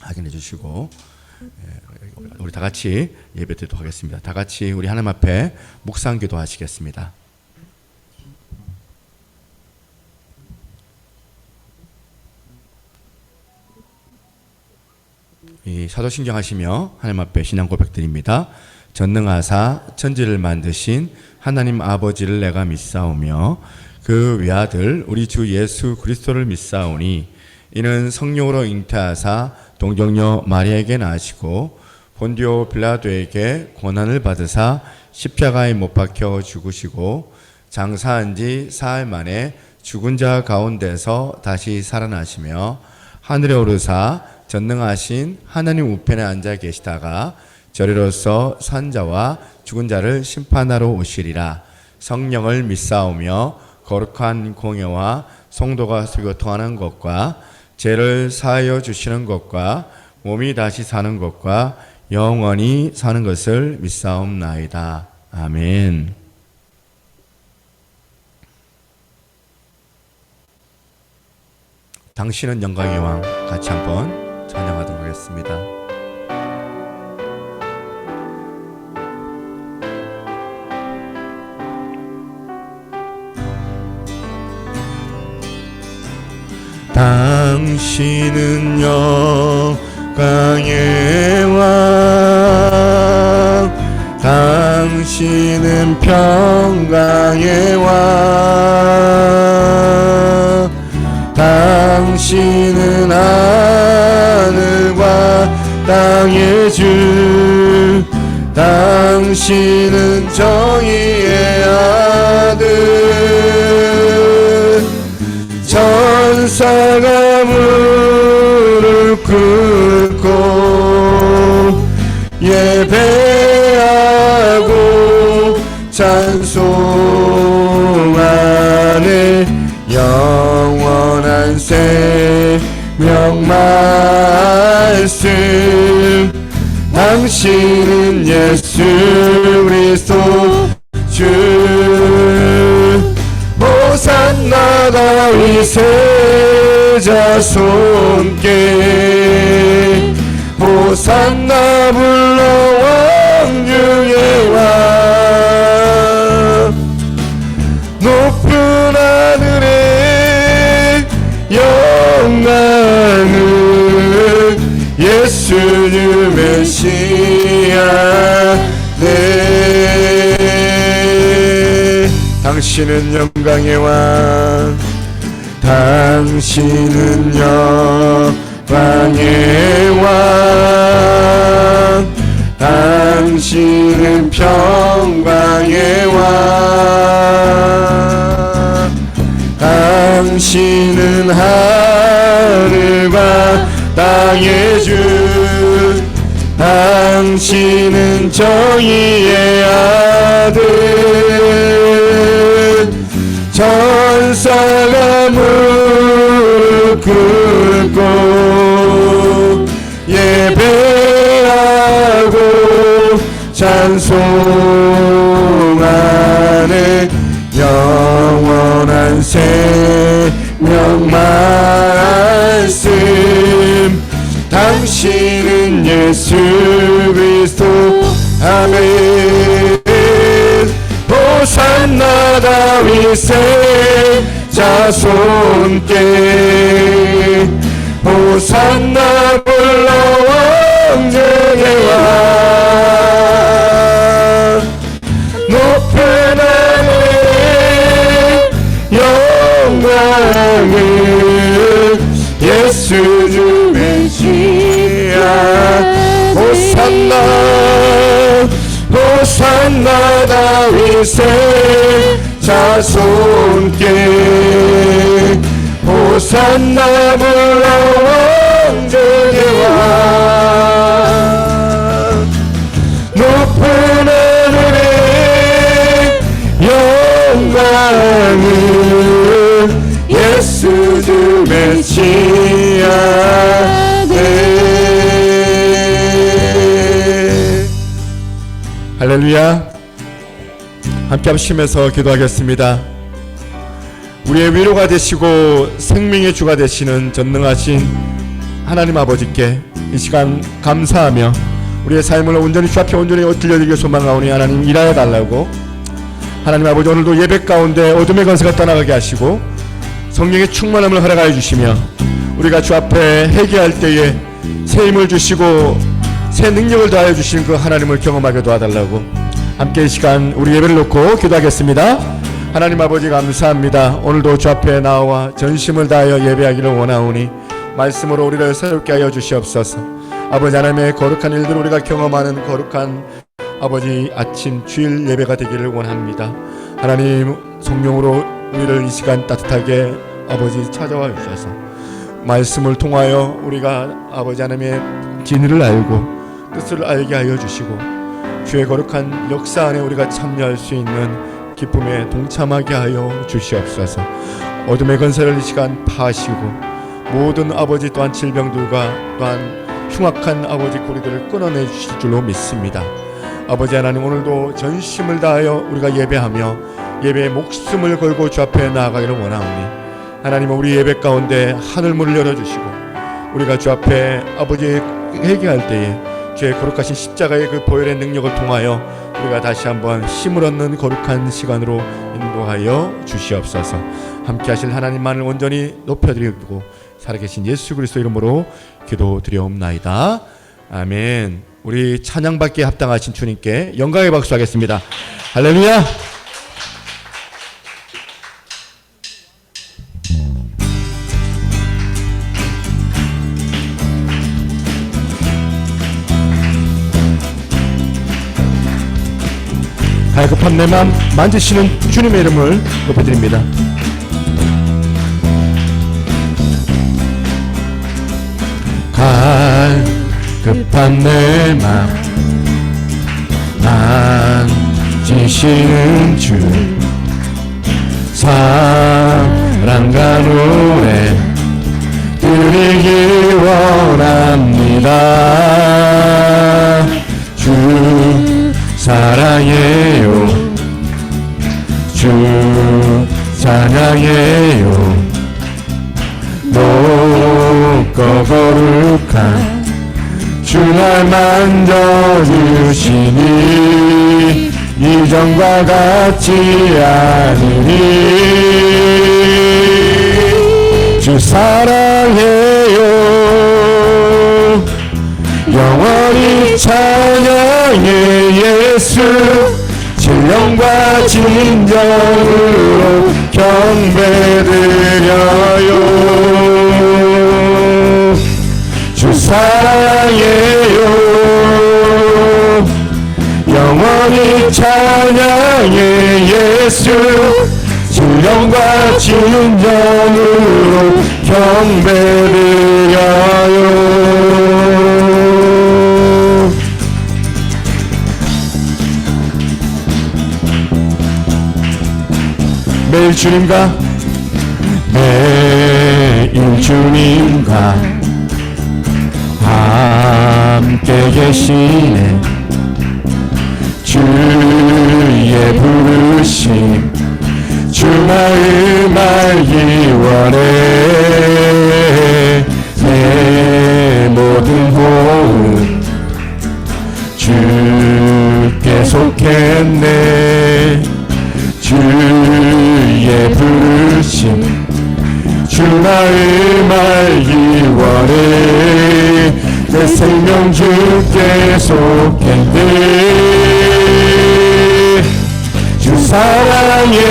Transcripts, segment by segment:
확인해 주시고 우리 다 같이 예배드리도록 하겠습니다. 다 같이 우리 하나님 앞에 묵상 기도하시겠습니다. 이 사도신경 하시며 하나님 앞에 신앙 고백드립니다. 전능하사 천지를 만드신 하나님 아버지를 내가 믿사오며 그 외아들 우리 주 예수 그리스도를 믿사오니 이는 성령으로 잉태하사 동정녀 마리아에게 나시고 본디오 빌라도에게 고난을 받으사 십자가에 못 박혀 죽으시고 장사한 지 사흘 만에 죽은 자 가운데서 다시 살아나시며 하늘에 오르사 전능하신 하나님 우편에 앉아 계시다가 저리로서 산 자와 죽은 자를 심판하러 오시리라. 성령을 믿사오며 거룩한 공예와 성도가 교통하는 것과 죄를 사하여 주시는 것과 몸이 다시 사는 것과 영원히 사는 것을 믿사옵나이다. 아멘. 당신은 영광의 왕 같이 한번 찬양하도록 하겠습니다. 당신은 영광의 왕, 당신은 평강의 왕, 당신은 하늘과 땅의 주, 당신은 정의의 아들. 천사가 무릎 꿇고 예배하고 찬송하네. 영원한 생명 말씀, 당신은 예수 그리스도 주. 호산나 다윗의 자손께 호산나 불러 왕 중의 왕. 높은 하늘의 영광을 예수 주 메시아 네. 당신은 영광의 왕, 당신은 영광의 왕, 당신은 평강의 왕, 당신은 하늘과 땅의 주, 당신은 정의의 아들. 천사가 무릎 꿇고 예배하고 찬송하네. 영원한 생명 말씀, 당신은 예수 그리스도. 아멘. 호산나 다윗의 자손께 호산나 불러 왕 중의 왕. 높은 하늘의 영광을 예수 주 메시아. 호산나 호산나 다윗의 자손께 호산나 불러 왕 중의 왕. 높은 하늘의 영광을 예수 주 메시아 네. 할렐루야. 함께 합심해서 기도하겠습니다. 우리의 위로가 되시고 생명의 주가 되시는 전능하신 하나님 아버지께 이 시간 감사하며 우리의 삶을 온전히 주 앞에 온전히 들려드리길 소망하오니 하나님 일하여 달라고. 하나님 아버지, 오늘도 예배 가운데 어둠의 권세가 떠나가게 하시고 성령의 충만함을 허락하여 주시며 우리가 주 앞에 회개할 때에 새 힘을 주시고 새 능력을 더하여 주시는 그 하나님을 경험하게 도와달라고. 함께 이 시간 우리 예배를 놓고 기도하겠습니다. 하나님 아버지, 감사합니다. 오늘도 주 앞에 나와 전심을 다하여 예배하기를 원하오니 말씀으로 우리를 새롭게 하여 주시옵소서. 아버지 하나님의 거룩한 일들, 우리가 경험하는 거룩한 아버지 아침 주일 예배가 되기를 원합니다. 하나님, 성령으로 우리를 이 시간 따뜻하게 아버지 찾아와 주셔서 말씀을 통하여 우리가 아버지 하나님의 진리를 알고 뜻을 알게 하여 주시고 주의 거룩한 역사 안에 우리가 참여할 수 있는 기쁨에 동참하게 하여 주시옵소서. 어둠의 권세를 이 시간 파하시고 모든 아버지 또한 질병들과 또한 흉악한 아버지 고리들을 끊어내 주실 줄로 믿습니다. 아버지 하나님, 오늘도 전심을 다하여 우리가 예배하며 예배의 목숨을 걸고 주 앞에 나아가기를 원하오니 하나님, 우리 예배 가운데 하늘문을 열어주시고 우리가 주 앞에 아버지 회개할 때에 주의 거룩하신 십자가의 그 보혈의 능력을 통하여 우리가 다시 한번 힘을 얻는 거룩한 시간으로 인도하여 주시옵소서. 함께 하실 하나님만을 온전히 높여드리고 살아계신 예수 그리스도 이름으로 기도드려옵나이다. 아멘. 우리 찬양받기에 합당하신 주님께 영광의 박수 하겠습니다. 할렐루야. 갈급한 내 맘 만지시는 주님의 이름을 높여드립니다. 갈급한 내 맘 만지시는 주, 사랑과 노래 드리기 원합니다. 주 사랑해요, 주 찬양해요. 높고 거룩한 주 날 만져주시니 이전과 같지 않으니. 주 사랑해요, 영원히 찬양해 예수. 진령과 진정으로 경배드려요. 주 사랑해요, 영원히 찬양해 예수. 진령과 진정으로 경배드려요. 매일 주님과 매일 주님과 함께 계시네. 주의 부르심 주 마음 알기 원해. 내 모든 호흡 주께 속했네. 주의 부르심 주 마음 알기 원해. 내 생명 주께 속했네. 주 사랑해요,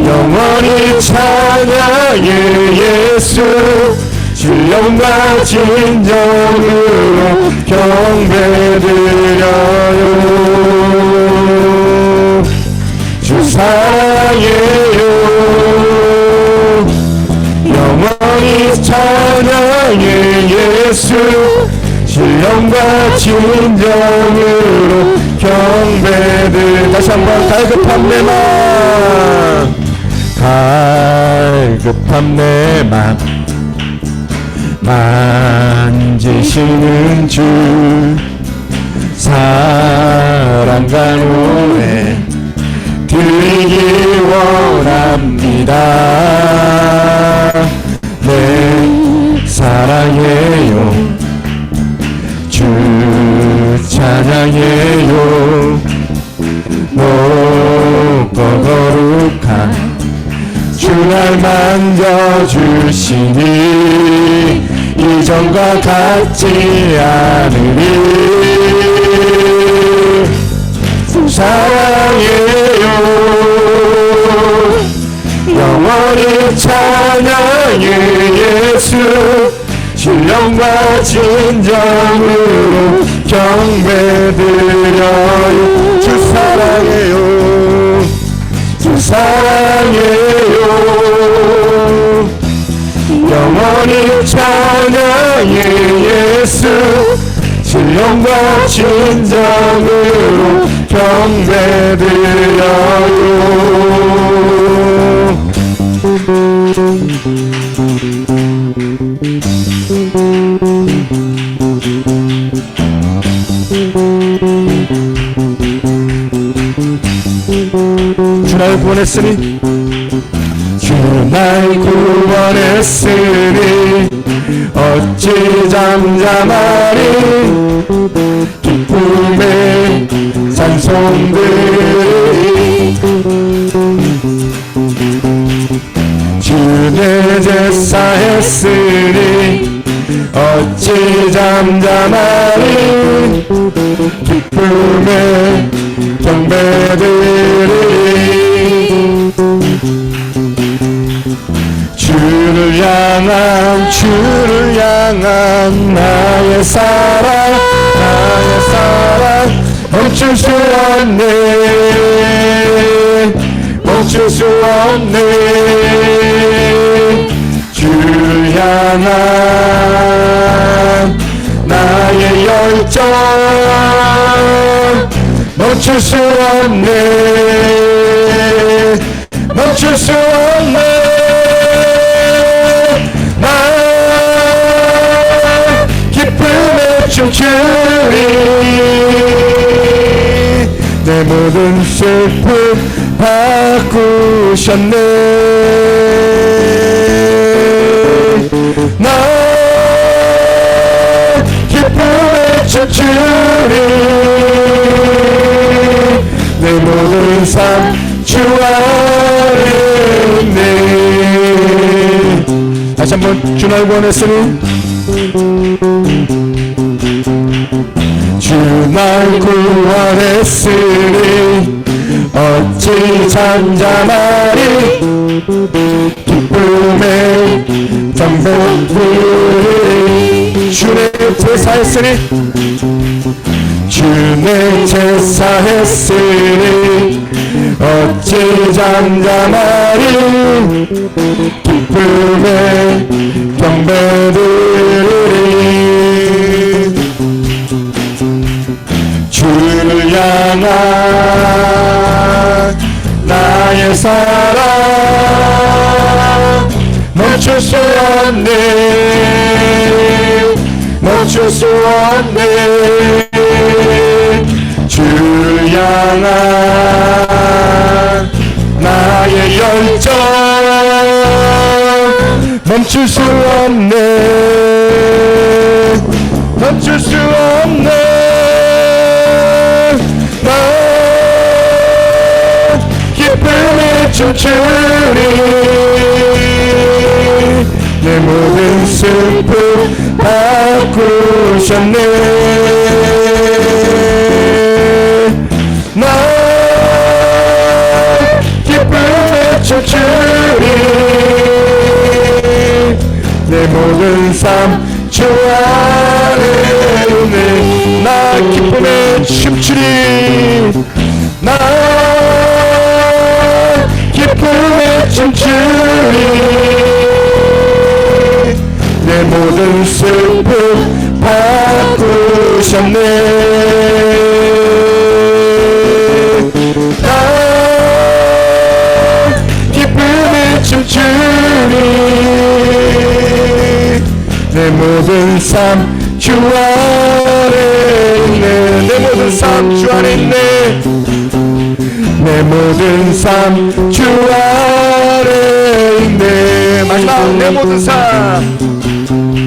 영원히 찬양해 예수. 진령과 진정으로 경배드려요. 주 사랑해요, 영원히 찬양해 예수. 진령과 진정으로 경배드. 다시 한번 갈급한 내 맘, 갈급한 내 맘 만지시는 주, 사랑과 노래 드리기 원합니다. 내 사랑해요. 주 찬양해요. 높고 거룩한 주 날 만져주시니 이전과 같지 않으리. 사랑해요. 영원히 찬양해 예수. 신령과 진정으로 경배드려요. 주 사랑해요. 주 사랑해요. 영원히 찬양해 예수. 신령과 진정으로 경배드려요. 주 날 구원했으니 주 날 구원했으니 어찌 잠잠하리. 기쁨의 찬송들이 주 내 제사 했으니 어찌 잠잠하리. 기쁨의 경배들이 주를 향한 나의 사랑 멈출 수 없네. 멈출 수 없네. 주를 향한 나의 열정 멈출 수 없네. 멈출 수 없네. 나 기쁨에 춤추리. 내 모든 슬픔 바꾸셨네. 나 기쁨에 춤추리. 내 모든 삶 주 안에 있네. 다시 한번 주 날 구원했으니 주 날 구원했으니 어찌 잠잠하리. 기쁨의 경배들이 주의 제사했으니 주의 제사했으니 어찌 잠잠하리. 기쁨의 경배들이 주를 향한 나의 사랑 멈출 수 없네. 멈출 수 없네. 주를 향한 나의 열정 멈출 수 없네. 멈출 수 없네. 나 기쁨에 춤추리. 내 모든 슬픔 바꾸셨네. 나 기쁨에 춤추리. 내 모든 삶 주 안에 있네. 나 기쁨에 춤추리. 나 기쁨에 춤추리. 내 모든 슬픔 바꾸셨네. 나 기쁨에 춤추리. 내 모든 삶 주 안에 있네. 내 모든 삶 주 안에 있네. 내 모든 삶 주 안에 있네. 마지막 내 모든 삶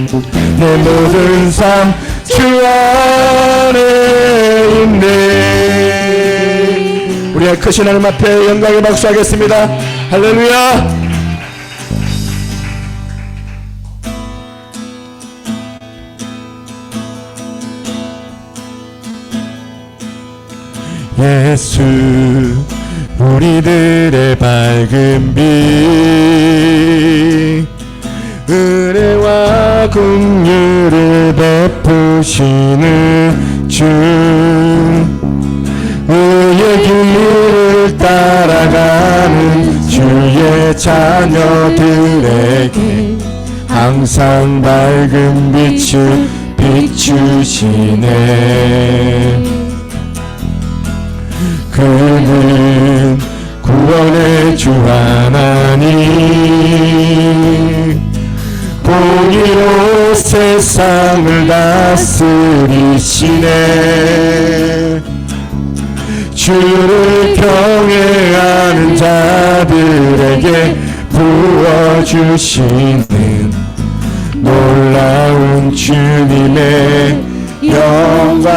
내 모든 삶 주 안에 있네. 우리의 크신 하나님 앞에 영광의 박수하겠습니다. 할렐루야. 예수 우리들의 밝은 빛, 은혜와 긍휼을 베푸시는 주, 의의 길을 따라가는 주의 자녀들에게 항상 밝은 빛을 비추시네. 그는 구원의 주 하나님, 공의로 세상을 다스리시네. 주를 경외하는 자들에게 부어주시는 놀라운 주님의 영광.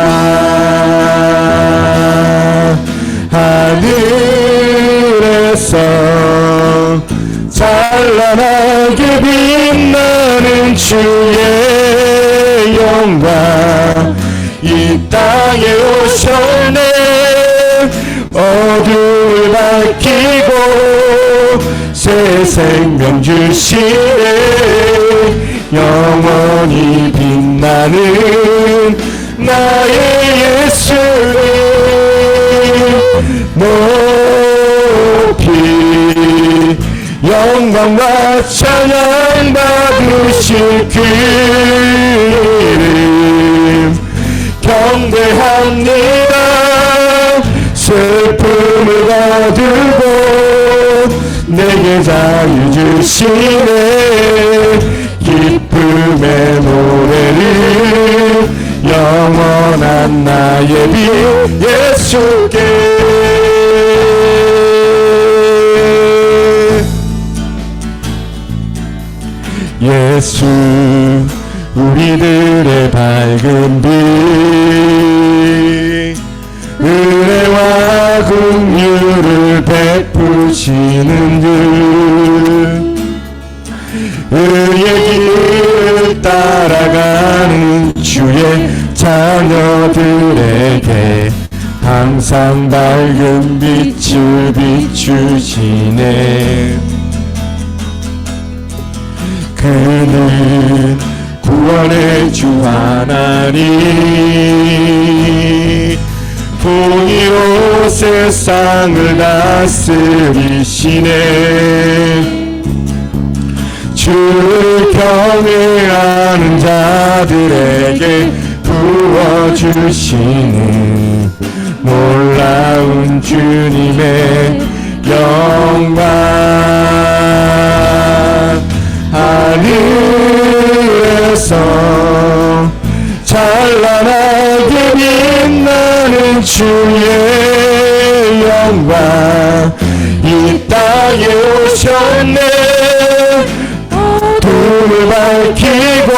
하늘에서 찬란하게 빛나는 주의 영광, 이 땅에 오셨네. 어둠을 밝히고 새 생명 주시네. 영원히 빛나는 나의 예수님, 높이 영광과 찬양 받으실 그 이름 경배합니다. 슬픔을 거두고 내게 자유 주시네. 기쁨의 노래를 영원한 나의 빛 예수께. 예수 우리들의 밝은 빛, 은혜와 긍휼을 베푸시는 듯, 의의 길을 따라가는 주의 자녀들에게 항상 밝은 빛을 비추시네. 그는 구원의 주 하나님, 공의로 세상을 다스리시네. 주를 경외하는 자들에게 부어주시는 놀라운 주님의 영광. 하늘에서 찬란하게 빛나는 주의 영광, 이 땅에 오셨네. 어둠을 밝히고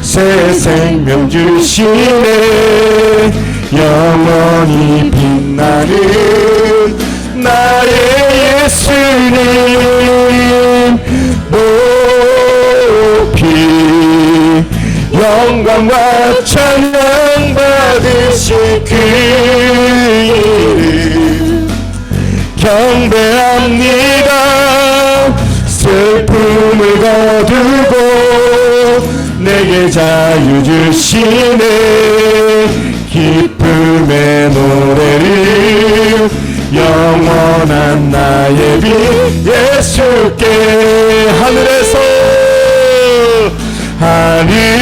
새 생명 주시네. 영원히 빛나는 나의 예수님, 높이 영광과 찬양 받으실 그 이름 경배합니다. 슬픔을 거두고 내게 자유 주시네. 기쁨의 노래를 영원한 나의 빛 예수께. 하늘에서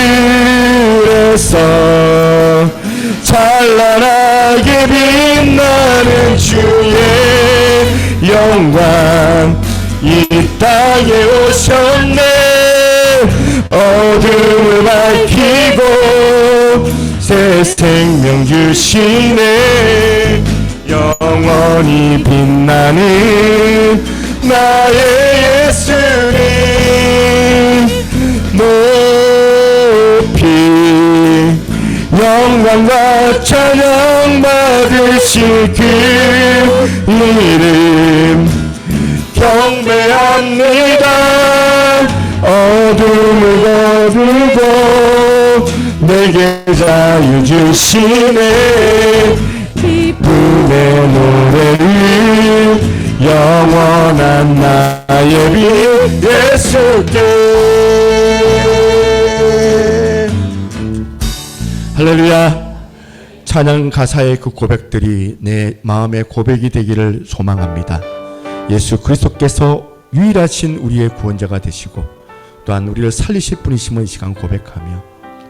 찬란하게 빛나는 주의 영광, 이 땅에 오셨네. 어둠을 밝히고 새 생명 주시네. 영원히 빛나는 나의 예수님, 영광과 찬양 받으실 그 이름 경배합니다. 어둠을 거두고 내게 자유 주시네. 기쁨의 노래를 영원한 나의 빛 예수께. 할렐루야. 찬양 가사의 그 고백들이 내 마음의 고백이 되기를 소망합니다. 예수 그리스도께서 유일하신 우리의 구원자가 되시고 또한 우리를 살리실 분이심을 이 시간 고백하며,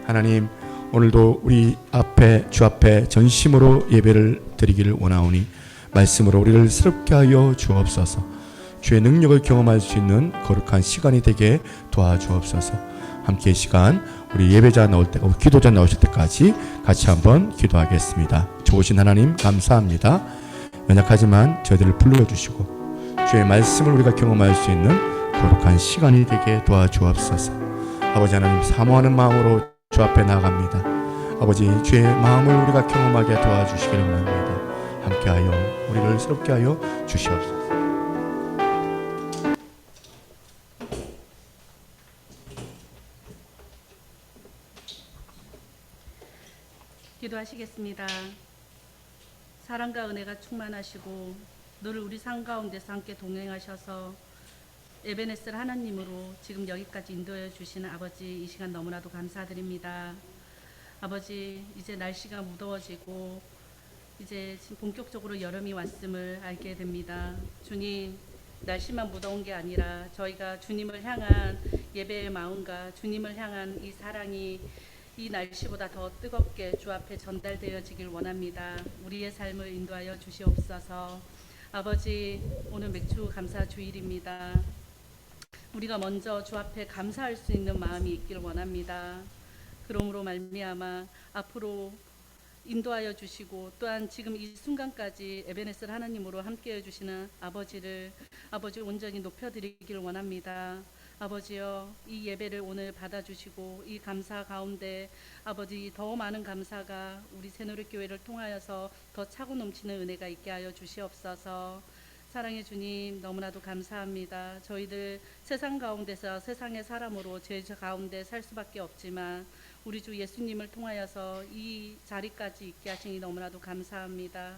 하나님 오늘도 우리 앞에 주 앞에 전심으로 예배를 드리기를 원하오니 말씀으로 우리를 새롭게 하여 주옵소서. 주의 능력을 경험할 수 있는 거룩한 시간이 되게 도와주옵소서. 함께 이 시간 우리 예배자 나올 때, 기도자 나오실 때까지 같이 한번 기도하겠습니다. 좋으신 하나님 감사합니다. 연약하지만 저희들을 불러주시고 주의 말씀을 우리가 경험할 수 있는 거룩한 시간이 되게 도와주옵소서. 아버지 하나님 사모하는 마음으로 주 앞에 나아갑니다. 아버지 주의 마음을 우리가 경험하게 도와주시기를 원합니다. 함께하여 우리를 새롭게 하여 주시옵소서. 기도하시겠습니다. 사랑과 은혜가 충만하시고 늘 우리 삶 가운데서 함께 동행하셔서 에베네셀 하나님으로 지금 여기까지 인도해 주시는 아버지, 이 시간 너무나도 감사드립니다. 아버지, 이제 날씨가 무더워지고 이제 본격적으로 여름이 왔음을 알게 됩니다. 주님, 날씨만 무더운 게 아니라 저희가 주님을 향한 예배의 마음과 주님을 향한 이 사랑이 이 날씨보다 더 뜨겁게 주 앞에 전달되어지길 원합니다. 우리의 삶을 인도하여 주시옵소서. 아버지, 오늘 맥주 감사 주일입니다. 우리가 먼저 주 앞에 감사할 수 있는 마음이 있길 원합니다. 그러므로 말미암아 앞으로 인도하여 주시고 또한 지금 이 순간까지 에베네셀 하나님으로 함께해 주시는 아버지를 온전히 높여드리기를 원합니다. 아버지여, 이 예배를 오늘 받아주시고 이 감사 가운데 아버지 더 많은 감사가 우리 새누리교회를 통하여서 더 차고 넘치는 은혜가 있게 하여 주시옵소서. 사랑의 주님, 너무나도 감사합니다. 저희들 세상 가운데서 세상의 사람으로 죄 가운데 살 수밖에 없지만 우리 주 예수님을 통하여서 이 자리까지 있게 하시니 너무나도 감사합니다.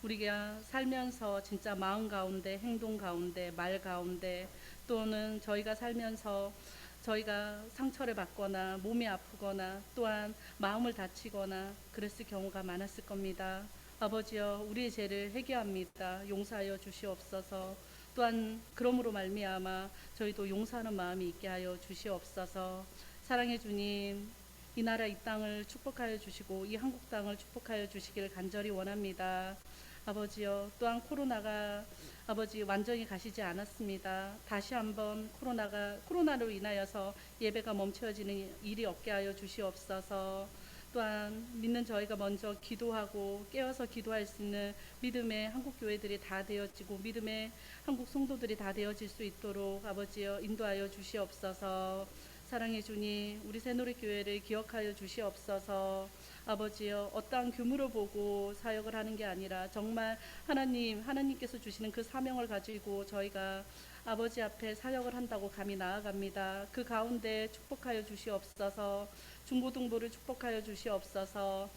우리가 살면서 진짜 마음 가운데, 행동 가운데, 말 가운데, 또는 저희가 살면서 저희가 상처를 받거나 몸이 아프거나 또한 마음을 다치거나 그랬을 경우가 많았을 겁니다. 아버지여, 우리의 죄를 회개합니다. 용서하여 주시옵소서. 또한 그러므로 말미암아 저희도 용서하는 마음이 있게 하여 주시옵소서. 사랑의 주님, 이 나라 이 땅을 축복하여 주시고 이 한국 땅을 축복하여 주시기를 간절히 원합니다. 아버지여, 또한 코로나가 아버지 완전히 가시지 않았습니다. 다시 한번 코로나로 인하여서 예배가 멈춰지는 일이 없게 하여 주시옵소서. 또한 믿는 저희가 먼저 기도하고 깨어서 기도할 수 있는 믿음의 한국 교회들이 다 되어지고 믿음의 한국 성도들이 다 되어질 수 있도록 아버지여 인도하여 주시옵소서. 사랑의 주님, 우리 새누리교회를 기억하여 주시옵소서. 아버지여, 어떠한 규모를 보고 사역을 하는 게 아니라 정말 하나님께서 주시는 그 사명을 가지고 저희가 아버지 앞에 사역을 한다고 감히 나아갑니다. 그 가운데 축복하여 주시옵소서. 중고등부를 축복하여 주시옵소서.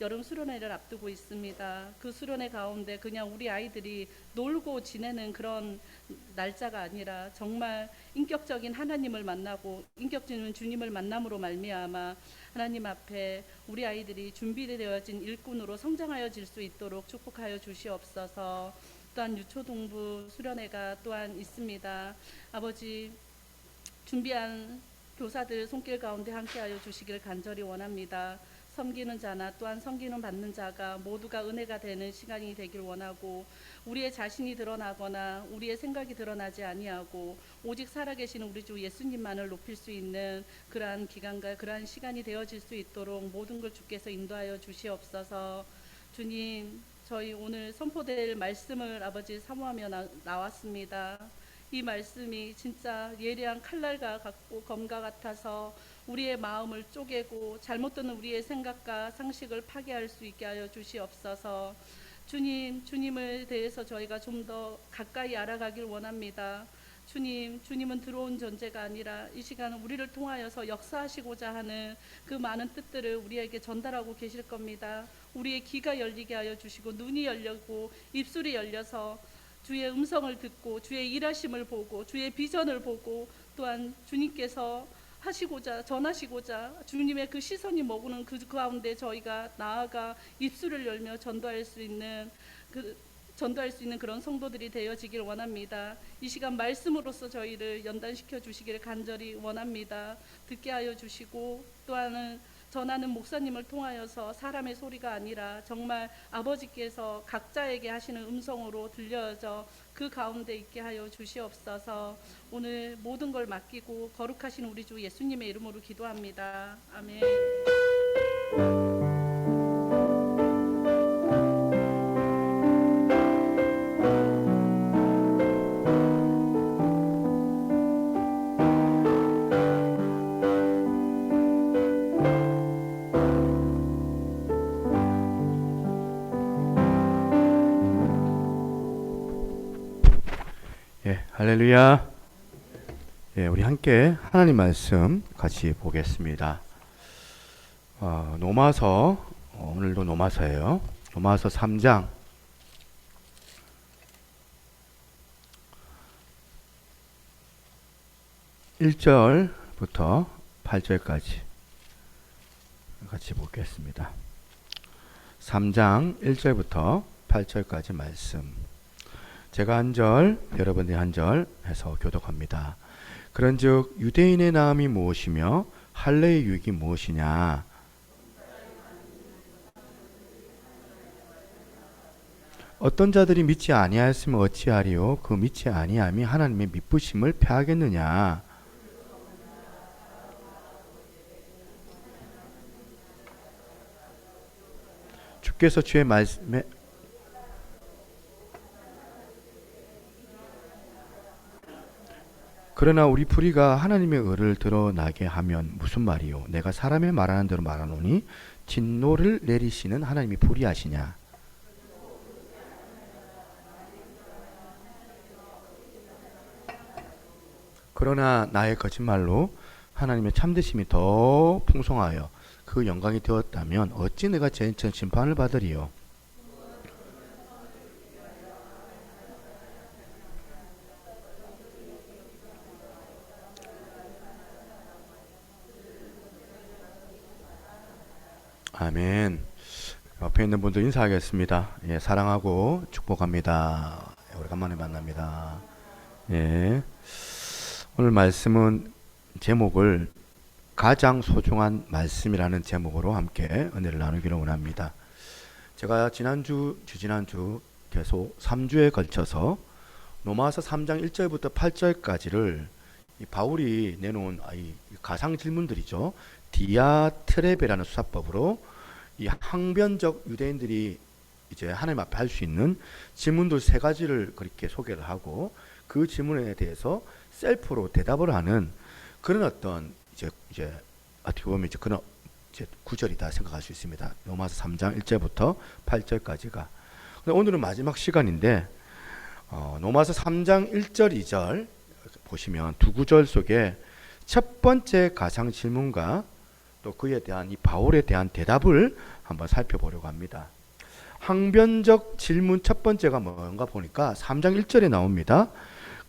여름 수련회를 앞두고 있습니다. 그 수련회 가운데 그냥 우리 아이들이 놀고 지내는 그런 날짜가 아니라 정말 인격적인 하나님을 만나고 인격적인 주님을 만남으로 말미암아 하나님 앞에 우리 아이들이 준비되어진 일꾼으로 성장하여질 수 있도록 축복하여 주시옵소서. 또한 유초동부 수련회가 또한 있습니다. 아버지, 준비한 교사들 손길 가운데 함께하여 주시기를 간절히 원합니다. 섬기는 자나 또한 섬기는 받는 자가 모두가 은혜가 되는 시간이 되길 원하고 우리의 자신이 드러나거나 우리의 생각이 드러나지 아니하고 오직 살아계시는 우리 주 예수님만을 높일 수 있는 그러한 기간과 그러한 시간이 되어질 수 있도록 모든 걸 주께서 인도하여 주시옵소서. 주님, 저희 오늘 선포될 말씀을 아버지 사모하며 나왔습니다. 이 말씀이 진짜 예리한 칼날과 같고 검과 같아서 우리의 마음을 쪼개고 잘못 듣는 우리의 생각과 상식을 파괴할 수 있게 하여 주시옵소서. 주님을 대해서 저희가 좀 더 가까이 알아가길 원합니다. 주님은 들어온 존재가 아니라 이 시간 우리를 통하여서 역사하시고자 하는 그 많은 뜻들을 우리에게 전달하고 계실 겁니다. 우리의 귀가 열리게 하여 주시고 눈이 열리고 입술이 열려서 주의 음성을 듣고 주의 일하심을 보고 주의 비전을 보고 또한 주님께서 전하시고자 주님의 그 시선이 머무는 그 가운데 저희가 나아가 입술을 열며 전도할 수 있는 그런 성도들이 되어지길 원합니다. 이 시간 말씀으로써 저희를 연단시켜 주시기를 간절히 원합니다. 듣게 하여 주시고 또한 전하는 목사님을 통하여서 사람의 소리가 아니라 정말 아버지께서 각자에게 하시는 음성으로 들려져 그 가운데 있게 하여 주시옵소서. 오늘 모든 걸 맡기고 거룩하신 우리 주 예수님의 이름으로 기도합니다. 아멘. 할렐루야. 우리 함께 하나님 말씀 같이 보겠습니다. 노마서, 오늘도 노마서예요. 노마서 3장 1절부터 8절까지 같이 보겠습니다. 3장 1절부터 8절까지 말씀. 제가 한 절, 여러분들이 한 절 해서 교독합니다. 그런즉 유대인의 나음이 무엇이며 할례의 유익이 무엇이냐? 어떤 자들이 믿지 아니하였으면 어찌하리요? 그 믿지 아니함이 하나님의 미쁘심을 패하겠느냐? 주께서 주의 말씀에 그러나 우리 불의가 하나님의 의를 드러나게 하면 무슨 말이요? 내가 사람의 말하는 대로 말하노니 진노를 내리시는 하나님이 불의하시냐? 그러나 나의 거짓말로 하나님의 참되심이 더 풍성하여 그 영광이 되었다면 어찌 내가 죄인처럼 심판을 받으리요? 아멘. 옆에 있는 분들 인사하겠습니다. 사랑하고 축복합니다. 오래간만에 만납니다. 오늘 말씀은 제목을 가장 소중한 말씀이라는 제목으로 함께 은혜를 나누기를 원합니다. 제가 지난주, 주지난주 계속 3주에 걸쳐서 로마서 3장 1절부터 8절까지를 바울이 내놓은 이 가상 질문들이죠. 디아트레베라는 수사법으로 이 항변적 유대인들이 이제 하나님 앞에 할 수 있는 질문들 3가지를 그렇게 소개를 하고 그 질문에 대해서 셀프로 대답을 하는 그런 어떤 이제 어떻게 보면 이제 그런 이제 구절이다 생각할 수 있습니다. 로마서 3장 1절부터 8절까지가. 근데 오늘은 마지막 시간인데 로마서 3장 1절 2절 보시면 두 구절 속에 첫 번째 가상 질문과 또 그에 대한 이 바울에 대한 대답을 한번 살펴보려고 합니다. 항변적 질문 첫 번째가 뭔가 보니까 3장 1절에 나옵니다.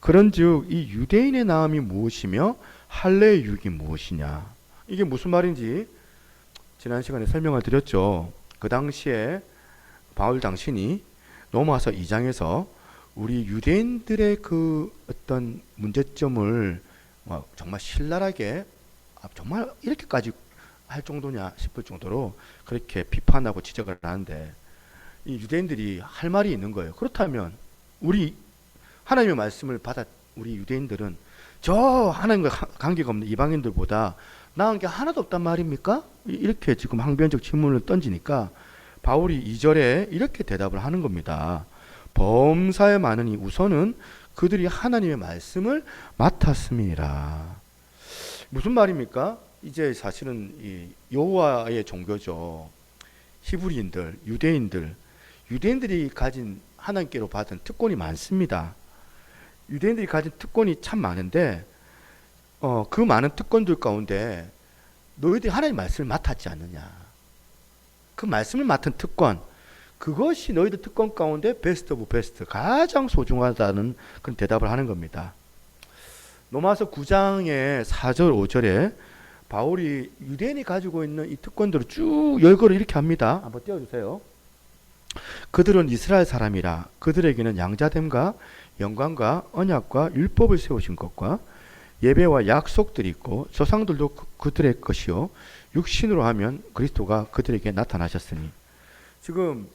그런즉 이 유대인의 나음이 무엇이며 할례의 유익이 무엇이냐? 이게 무슨 말인지 지난 시간에 설명을 드렸죠. 그 당시에 바울 당신이 로마서 2장에서 우리 유대인들의 그 어떤 문제점을 정말 신랄하게 정말 이렇게까지 할 정도냐 싶을 정도로 그렇게 비판하고 지적을 하는데 이 유대인들이 할 말이 있는 거예요. 그렇다면 우리 하나님의 말씀을 받아 우리 유대인들은 저 하나님과 관계가 없는 이방인들보다 나은 게 하나도 없단 말입니까? 이렇게 지금 항변적 질문을 던지니까 바울이 2절에 이렇게 대답을 하는 겁니다. 범사에 많으니 우선은 그들이 하나님의 말씀을 맡았습니다. 무슨 말입니까? 이제 사실은 이 여호와의 종교죠. 히브리인들, 유대인들이 가진 하나님께로 받은 특권이 많습니다. 유대인들이 가진 특권이 참 많은데 그 많은 특권들 가운데 너희들이 하나님의 말씀을 맡았지 않느냐. 그 말씀을 맡은 특권, 그것이 너희들 특권 가운데 베스트 오브 베스트, 가장 소중하다는 그런 대답을 하는 겁니다. 로마서 9장의 4절 5절에 바울이 유대인이 가지고 있는 이 특권들을 쭉 열거를 이렇게 합니다. 한번 띄워주세요. 그들은 이스라엘 사람이라 그들에게는 양자됨과 영광과 언약과 율법을 세우신 것과 예배와 약속들이 있고 조상들도 그들의 것이요 육신으로 하면 그리스도가 그들에게 나타나셨으니, 지금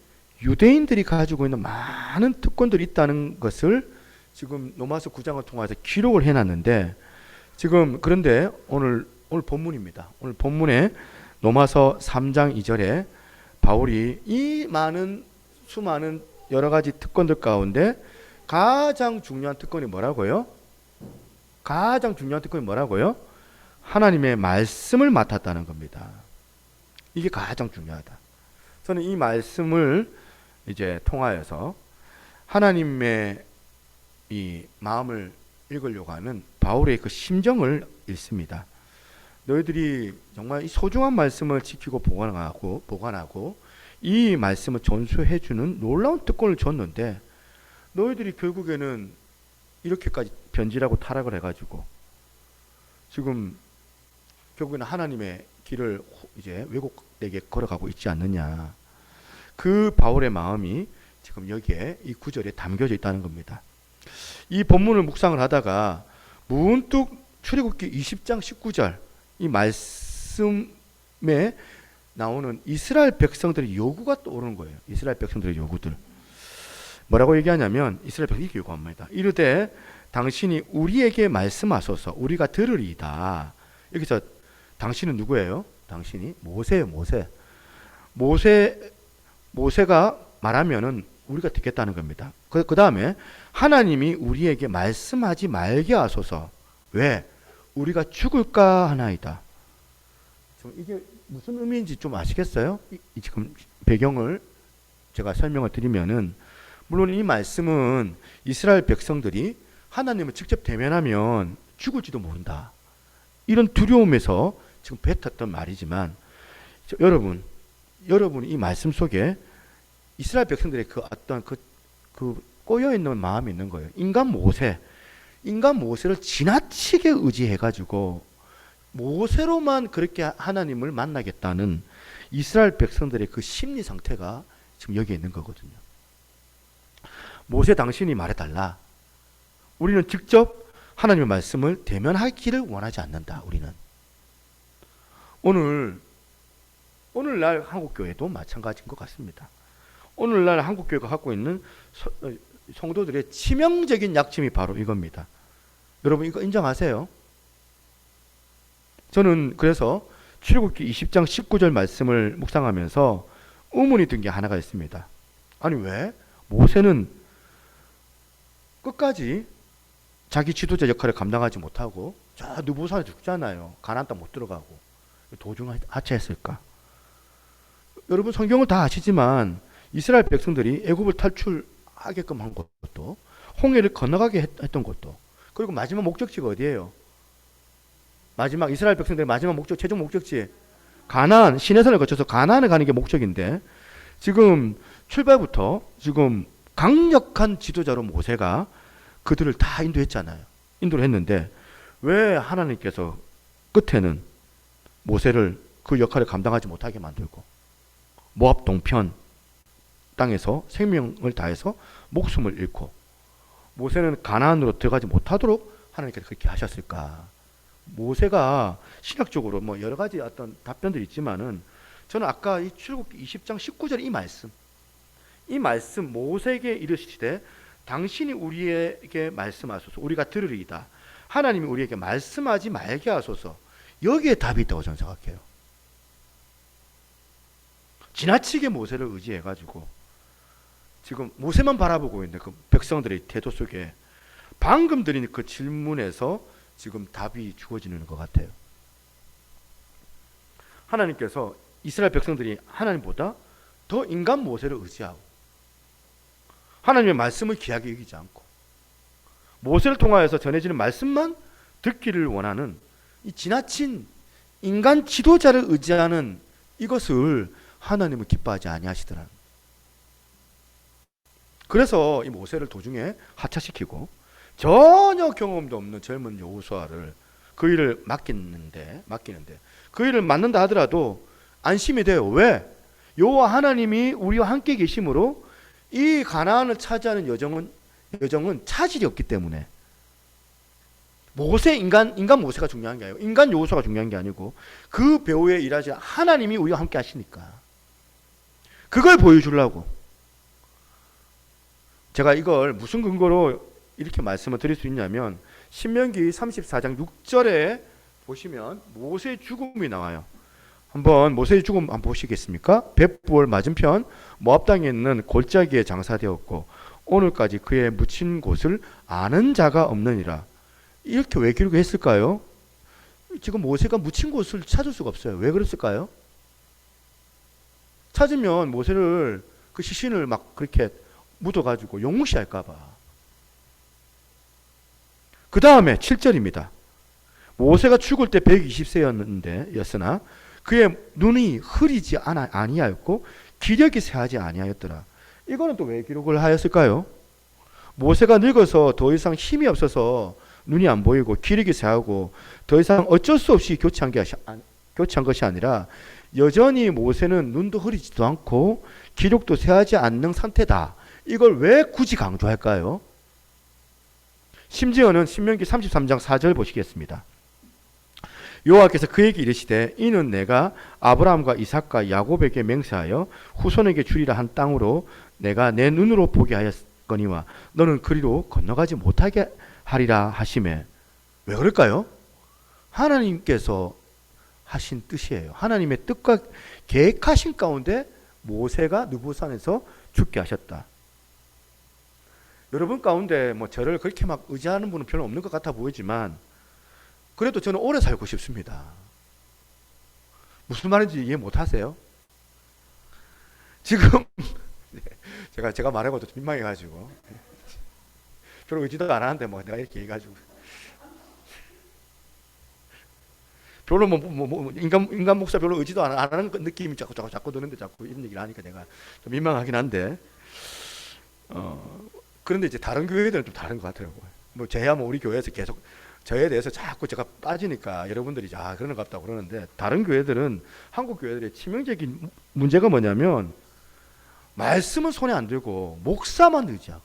유대인들이 가지고 있는 많은 특권들이 있다는 것을 지금 로마서 9장을 통해서 기록을 해놨는데, 지금 그런데 오늘 본문입니다. 오늘 본문에 로마서 3장 2절에 바울이 이 수많은 여러 가지 특권들 가운데 가장 중요한 특권이 뭐라고요? 가장 중요한 특권이 뭐라고요? 하나님의 말씀을 맡았다는 겁니다. 이게 가장 중요하다. 저는 이 말씀을 이제 통하여서 하나님의 이 마음을 읽으려고 하면 바울의 그 심정을 읽습니다. 너희들이 정말 이 소중한 말씀을 지키고 보관하고 이 말씀을 전수해주는 놀라운 특권을 줬는데, 너희들이 결국에는 이렇게까지 변질하고 타락을 해가지고 지금 결국에는 하나님의 길을 이제 왜곡되게 걸어가고 있지 않느냐. 그 바울의 마음이 지금 여기에 이 구절에 담겨져 있다는 겁니다. 이 본문을 묵상을 하다가 문득 출애굽기 20장 19절 이 말씀에 나오는 이스라엘 백성들의 요구가 떠오르는 거예요. 이스라엘 백성들의 요구들. 뭐라고 얘기하냐면 이스라엘 백성이 이렇게 요구합니다. 이르되 당신이 우리에게 말씀하소서 우리가 들으리이다. 여기서 당신은 누구예요? 당신이 모세예요. 모세가 말하면은 우리가 듣겠다는 겁니다. 그 다음에 하나님이 우리에게 말씀하지 말게 하소서. 왜? 우리가 죽을까 하나이다. 이게 무슨 의미인지 좀 아시겠어요? 지금 배경을 제가 설명을 드리면은, 물론 이 말씀은 이스라엘 백성들이 하나님을 직접 대면하면 죽을지도 모른다, 이런 두려움에서 지금 뱉었던 말이지만, 여러분 이 말씀 속에 이스라엘 백성들의 그 어떤 그 꼬여있는 마음이 있는 거예요. 인간 모세를 지나치게 의지해가지고 모세로만 그렇게 하나님을 만나겠다는 이스라엘 백성들의 그 심리 상태가 지금 여기에 있는 거거든요. 모세 당신이 말해달라. 우리는 직접 하나님의 말씀을 대면하기를 원하지 않는다. 우리는 오늘날 한국교회도 마찬가지인 것 같습니다. 오늘날 한국교회가 갖고 있는 성도들의 치명적인 약점이 바로 이겁니다. 여러분 이거 인정하세요? 저는 그래서 출애굽기 20장 19절 말씀을 묵상하면서 의문이 든 게 하나가 있습니다. 아니 왜 모세는 끝까지 자기 지도자 역할을 감당하지 못하고 저 느보산에 죽잖아요. 가나안 땅 못 들어가고 도중하체했을까? 여러분 성경을 다 아시지만 이스라엘 백성들이 애굽을 탈출하게끔 한 것도, 홍해를 건너가게 했던 것도, 그리고 마지막 목적지가 어디예요? 이스라엘 백성들의 마지막 최종 목적지 가나안, 시내산을 거쳐서 가나안에 가는 게 목적인데, 지금 출발부터 지금 강력한 지도자로 모세가 그들을 다 인도를 했는데, 왜 하나님께서 끝에는 모세를 그 역할을 감당하지 못하게 만들고 모압 동편 땅에서 생명을 다해서 목숨을 잃고 모세는 가나안으로 들어가지 못하도록 하나님께서 그렇게 하셨을까? 모세가 신학적으로 뭐 여러 가지 어떤 답변들이 있지만은, 저는 아까 이 출애굽기 20장 19절 이 말씀 모세에게 이르시되 당신이 우리에게 말씀하소서 우리가 들으리이다. 하나님이 우리에게 말씀하지 말게 하소서. 여기에 답이 있다고 저는 생각해요. 지나치게 모세를 의지해가지고 지금 모세만 바라보고 있는데 그 백성들의 태도 속에 방금 드린 그 질문에서 지금 답이 주어지는 것 같아요. 하나님께서 이스라엘 백성들이 하나님보다 더 인간 모세를 의지하고 하나님의 말씀을 귀하게 여기지 않고 모세를 통하여서 전해지는 말씀만 듣기를 원하는 이 지나친 인간 지도자를 의지하는 이것을 하나님은 기뻐하지 아니하시더라. 그래서 이 모세를 도중에 하차시키고 전혀 경험도 없는 젊은 여호수아를 그 일을 맡기는데 그 일을 맡는다 하더라도 안심이 돼요. 왜? 여호와 하나님이 우리와 함께 계심으로 이 가나안을 차지하는 여정은 차질이 없기 때문에 인간 모세가 중요한 게 아니고 인간 여호수아가 중요한 게 아니고 그 배후에 일하지 하나님이 우리와 함께 하시니까 그걸 보여주려고 제가 이걸 무슨 근거로 이렇게 말씀을 드릴 수 있냐면 신명기 34장 6절에 보시면 모세의 죽음이 나와요. 한번 모세의 죽음 한번 보시겠습니까? 벳부월 맞은편 모압 땅에 있는 골짜기에 장사되었고 오늘까지 그의 묻힌 곳을 아는 자가 없느니라. 이렇게 왜 기록했을까요? 지금 모세가 묻힌 곳을 찾을 수가 없어요. 왜 그랬을까요? 찾으면 모세를 그 시신을 막 그렇게 묻어가지고 용무시할까봐. 그 다음에 7절입니다. 모세가 죽을 때 120세였으나 그의 눈이 흐리지 아니하였고 기력이 쇠하지 아니하였더라. 이거는 또 왜 기록을 하였을까요? 모세가 늙어서 더 이상 힘이 없어서 눈이 안 보이고 기력이 쇠하고 더 이상 어쩔 수 없이 교체한 것이 아니라 여전히 모세는 눈도 흐리지도 않고 기력도 쇠하지 않는 상태다. 이걸 왜 굳이 강조할까요? 심지어는 신명기 33장 4절 보시겠습니다. 여호와께서 그에게 이르시되 이는 내가 아브라함과 이삭과 야곱에게 맹세하여 후손에게 주리라 한 땅으로 내가 내 눈으로 보게 하였거니와 너는 그리로 건너가지 못하게 하리라 하시매. 왜 그럴까요? 하나님께서 하신 뜻이에요. 하나님의 뜻과 계획하신 가운데 모세가 느부산에서 죽게 하셨다. 여러분 가운데 뭐 저를 그렇게 막 의지하는 분은 별로 없는 것 같아 보이지만 그래도 저는 오래 살고 싶습니다. 무슨 말인지 이해 못 하세요? 지금 제가 말해봐도 좀 민망해가지고 별로 의지도 안 하는데 뭐 내가 이렇게 해가지고 별로 인간 목사 별로 의지도 안 하는 느낌이 자꾸 드는데 자꾸 이런 얘기를 하니까 내가 좀 민망하긴 한데 그런데 이제 다른 교회들은 좀 다른 것 같더라고요. 뭐 저야 뭐 우리 교회에서 계속 저에 대해서 자꾸 제가 빠지니까 여러분들이 그런 것 같다고 그러는데 다른 교회들은 한국 교회들의 치명적인 문제가 뭐냐면 말씀은 손에 안 들고 목사만 의지하고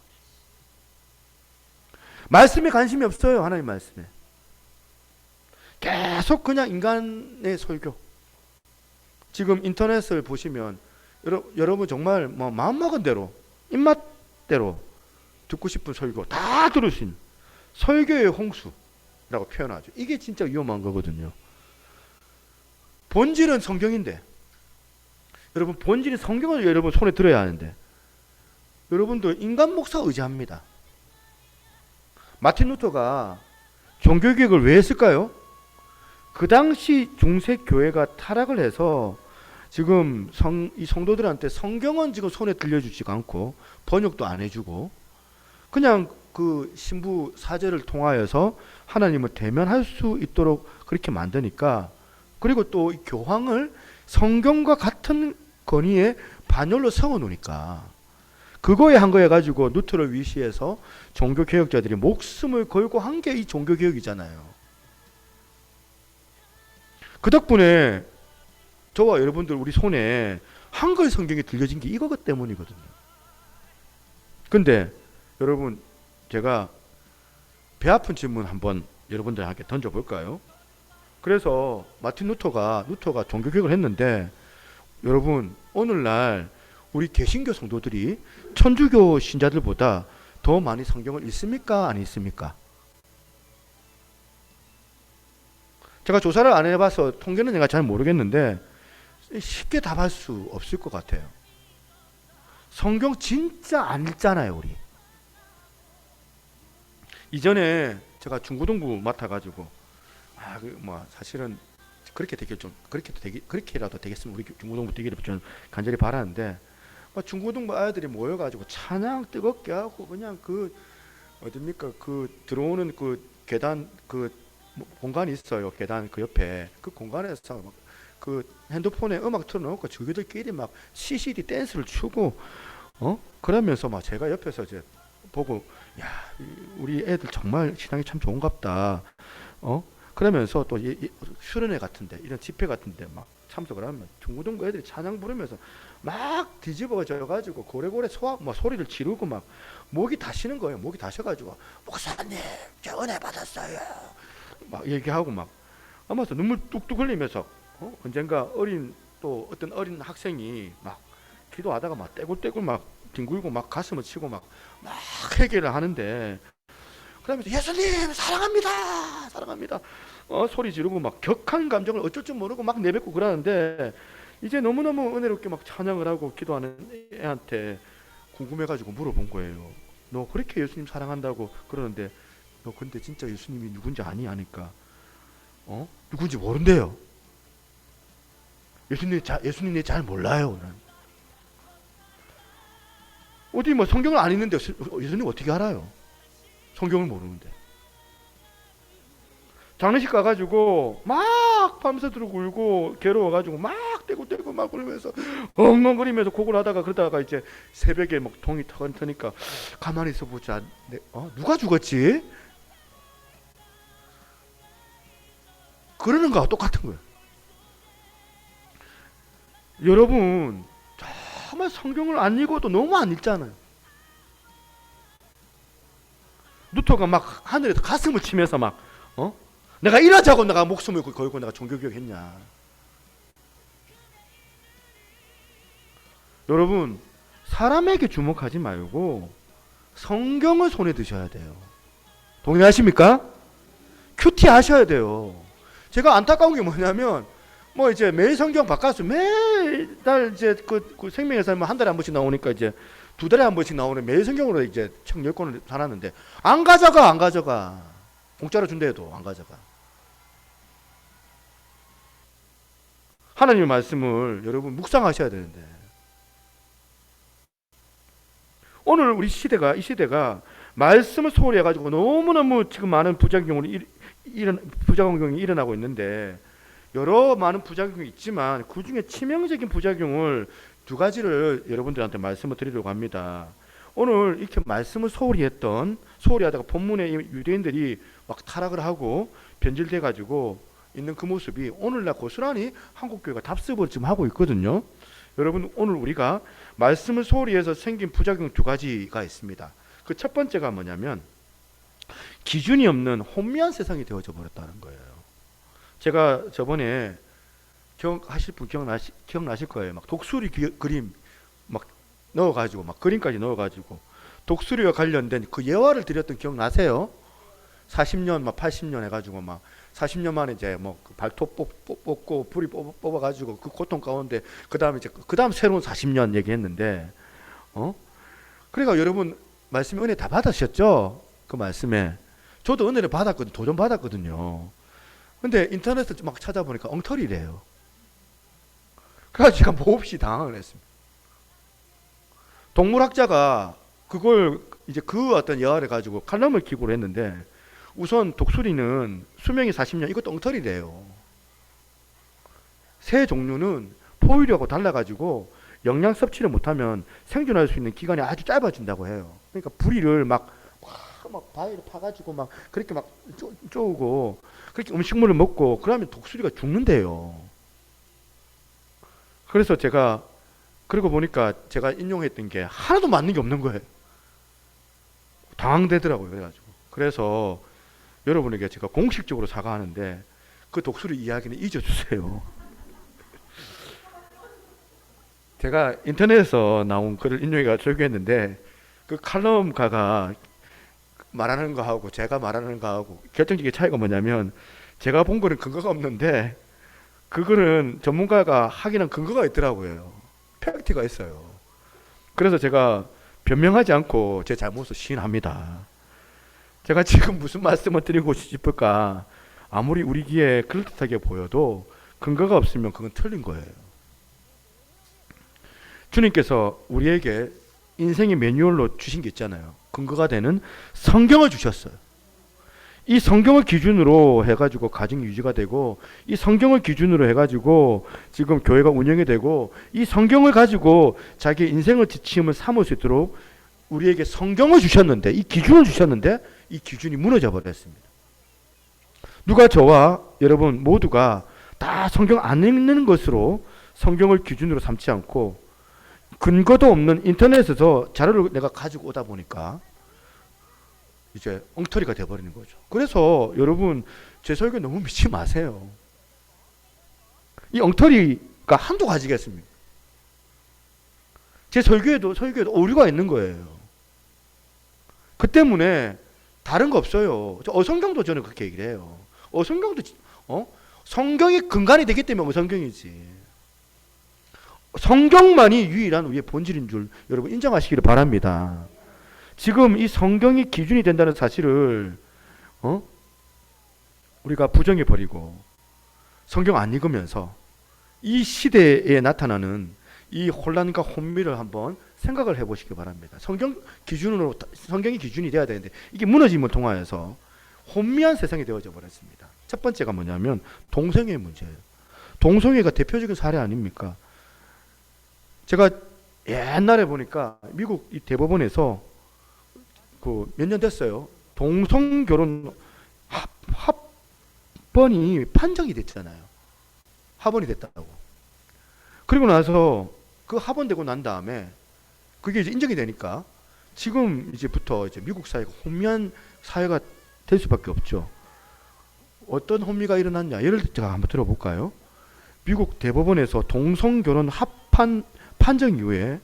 말씀에 관심이 없어요. 하나님 말씀에 계속 그냥 인간의 설교. 지금 인터넷을 보시면 여러분 정말 뭐 마음먹은 대로 입맛대로 듣고 싶은 설교 다 들으신 설교의 홍수라고 표현하죠. 이게 진짜 위험한 거거든요. 본질은 성경인데 여러분 본질이 성경을 여러분 손에 들어야 하는데 여러분들 인간 목사 의지합니다. 마틴 루터가 종교개혁을 왜 했을까요? 그 당시 중세 교회가 타락을 해서 지금 이 성도들한테 성경은 지금 손에 들려주지가 않고 번역도 안 해주고 그냥 그 신부 사제를 통하여서 하나님을 대면할 수 있도록 그렇게 만드니까 그리고 또 이 교황을 성경과 같은 권위에 반열로 세워놓으니까 그거에 한 거에 가지고 루터를 위시해서 종교개혁자들이 목숨을 걸고 한 게 이 종교개혁이잖아요. 그 덕분에 저와 여러분들 우리 손에 한글 성경이 들려진 게 이거 때문이거든요. 근데 여러분 제가 배 아픈 질문 한번 여러분들에게 던져볼까요? 그래서 마틴 루터가 종교개혁을 했는데 여러분 오늘날 우리 개신교 성도들이 천주교 신자들보다 더 많이 성경을 읽습니까? 안 읽습니까? 제가 조사를 안 해봐서 통계는 제가 잘 모르겠는데 쉽게 답할 수 없을 것 같아요. 성경 진짜 안 읽잖아요, 우리. 이전에 제가 중고등부 맡아가지고 사실은 그렇게라도 되겠으면 우리 중고등부 뛰기를 좀 간절히 바라는데 중고등부 아이들이 모여가지고 찬양 뜨겁게 하고 그냥 그 어딥니까 그 들어오는 그 계단 그 공간이 있어요. 계단 그 옆에 그 공간에서 막 그 핸드폰에 음악 틀어놓고 저기들끼리 막 CCD 댄스를 추고 그러면서 막 제가 옆에서 이제 보고 야 우리 애들 정말 신앙이 참 좋은갑다. 그러면서 또 수련회 같은데 이런 집회 같은데 막 참석을 하면 중고등부 애들이 찬양 부르면서 막 뒤집어져 가지고 고래고래 소리를 지르고 막 목이 다시는 거예요. 목이 다셔가지고 목사님 저 은혜 받았어요 막 얘기하고 막 아마서 눈물 뚝뚝 흘리면서 언젠가 어떤 어린 학생이 막 기도하다가 막 떼굴떼굴 막 뒹굴고 막 가슴을 치고 막 회개를 하는데 그러면서 예수님 사랑합니다 사랑합니다 소리 지르고 막 격한 감정을 어쩔 줄 모르고 막 내뱉고 그러는데 이제 너무너무 은혜롭게 막 찬양을 하고 기도하는 애한테 궁금해가지고 물어본 거예요. 너 그렇게 예수님 사랑한다고 그러는데 너 근데 진짜 예수님이 누군지 아니? 하니까 누군지 모른대요. 예수님 잘 몰라요. 어디 뭐 성경을 안 읽는데 예수님 어떻게 알아요? 성경을 모르는데. 장례식 가가지고 막 밤새도록 울고 괴로워가지고 막 떼고 막 그러면서 엉엉거리면서 곡을 하다가 그러다가 이제 새벽에 막 동이 터니까 가만히 있어 보자. 누가 죽었지? 그러는 거와 똑같은 거예요. 여러분 정말 성경을 안 읽어도 너무 안 읽잖아요. 루터가 막 하늘에서 가슴을 치면서 막 내가 일하자고 내가 목숨을 걸고 내가 종교개혁했냐. 여러분 사람에게 주목하지 말고 성경을 손에 드셔야 돼요. 동의하십니까? 큐티 하셔야 돼요. 제가 안타까운 게 뭐냐면 이제 매일 성경 바꿔서 매달 이제 그 생명의 삶은 한 달에 한 번씩 나오니까 이제 2달에 한 번씩 나오는 매일 성경으로 이제 책 10권을 사놨는데 안 가져가. 공짜로 준다 해도 안 가져가. 하나님의 말씀을 여러분 묵상하셔야 되는데 오늘 이 시대가 말씀을 소홀히 해가지고 너무너무 지금 많은 부작용이 일어나고 있는데 여러 많은 부작용이 있지만 그 중에 치명적인 부작용을 2가지를 여러분들한테 말씀을 드리려고 합니다. 오늘 이렇게 말씀을 소홀히 하다가 본문에 유대인들이 막 타락을 하고 변질돼 가지고 있는 그 모습이 오늘날 고스란히 한국교회가 답습을 지금 하고 있거든요. 여러분 오늘 우리가 말씀을 소홀히 해서 생긴 부작용 2가지가 있습니다. 그 첫 번째가 뭐냐면 기준이 없는 혼미한 세상이 되어져 버렸다는 거예요. 제가 저번에 기억하실 분 기억나실 거예요. 막 독수리 그림 막 넣어가지고 막 그림까지 넣어가지고 독수리와 관련된 그 예화를 드렸던 기억나세요? 40년 막 80년 해가지고 막 40년 만에 이제 뭐 발톱 뽑고 불이 뽑아가지고 그 고통 가운데 그 다음 새로운 40년 얘기했는데 그러니까 여러분 말씀에 은혜 다 받으셨죠? 그 말씀에 저도 은혜를 도전 받았거든요. 근데 인터넷에 막 찾아보니까 엉터리래요. 그래서 제가 몹시 당황을 했습니다. 동물학자가 그걸 이제 그 어떤 예화를 가지고 칼럼을 기고를 했는데 우선 독수리는 수명이 40년 이것도 엉터리래요. 새 종류는 포유류하고 달라가지고 영양 섭취를 못하면 생존할 수 있는 기간이 아주 짧아진다고 해요. 그러니까 부리를 막 바위를 파가지고 막 그렇게 막 쪼우고 그렇게 음식물을 먹고 그러면 독수리가 죽는데요. 그래서 제가 그러고 보니까 제가 인용했던 게 하나도 맞는 게 없는 거예요. 당황되더라고요. 그래서 여러분에게 제가 공식적으로 사과하는데 그 독수리 이야기는 잊어주세요. 제가 인터넷에서 나온 글을 인용해가 설교했는데 그 칼럼가가 말하는 거하고 제가 말하는 거하고 결정적인 차이가 뭐냐면 제가 본 거는 근거가 없는데 그 글은 전문가가 하기는 근거가 있더라고요. 팩트가 있어요. 그래서 제가 변명하지 않고 제 잘못을 시인합니다. 제가 지금 무슨 말씀을 드리고 싶을까? 아무리 우리 귀에 그럴듯하게 보여도 근거가 없으면 그건 틀린 거예요. 주님께서 우리에게 인생의 매뉴얼로 주신 게 있잖아요. 근거가 되는 성경을 주셨어요. 이 성경을 기준으로 해가지고 가정이 유지가 되고, 이 성경을 기준으로 해가지고 지금 교회가 운영이 되고, 이 성경을 가지고 자기 인생의 지침을 삼을 수 있도록 우리에게 성경을 주셨는데, 이 기준을 주셨는데 이 기준이 무너져 버렸습니다. 누가 저와 여러분 모두가 다 성경 안 읽는 것으로 성경을 기준으로 삼지 않고 근거도 없는 인터넷에서 자료를 내가 가지고 오다 보니까 이제 엉터리가 돼버리는 거죠. 그래서 여러분 제 설교 너무 믿지 마세요. 이 엉터리가 한두 가지겠습니까? 제 설교에도 오류가 있는 거예요. 그 때문에 다른 거 없어요. 어성경도 저는 그렇게 얘기를 해요. 어성경도 성경이 근간이 되기 때문에 어성경이지. 성경만이 유일한 우리의 본질인 줄 여러분 인정하시기를 바랍니다. 지금 이 성경이 기준이 된다는 사실을 우리가 부정해 버리고 성경 안 읽으면서 이 시대에 나타나는 이 혼란과 혼미를 한번 생각을 해보시기 바랍니다. 성경이 기준이 돼야 되는데 이게 무너짐을 통하여서 혼미한 세상이 되어져 버렸습니다. 첫 번째가 뭐냐면 동성애 문제예요. 동성애가 대표적인 사례 아닙니까? 제가 옛날에 보니까 미국 이 대법원에서 그 몇 년 됐어요. 동성결혼 합번이 판정이 됐잖아요. 합원이 됐다고. 그리고 나서 그 합원되고 난 다음에 그게 이제 인정이 되니까 지금 이제부터 이제 미국 사회가 혼미한 사회가 될 수밖에 없죠. 어떤 혼미가 일어났냐? 예를 들어 한번 들어볼까요? 미국 대법원에서 동성결혼 판정 이후에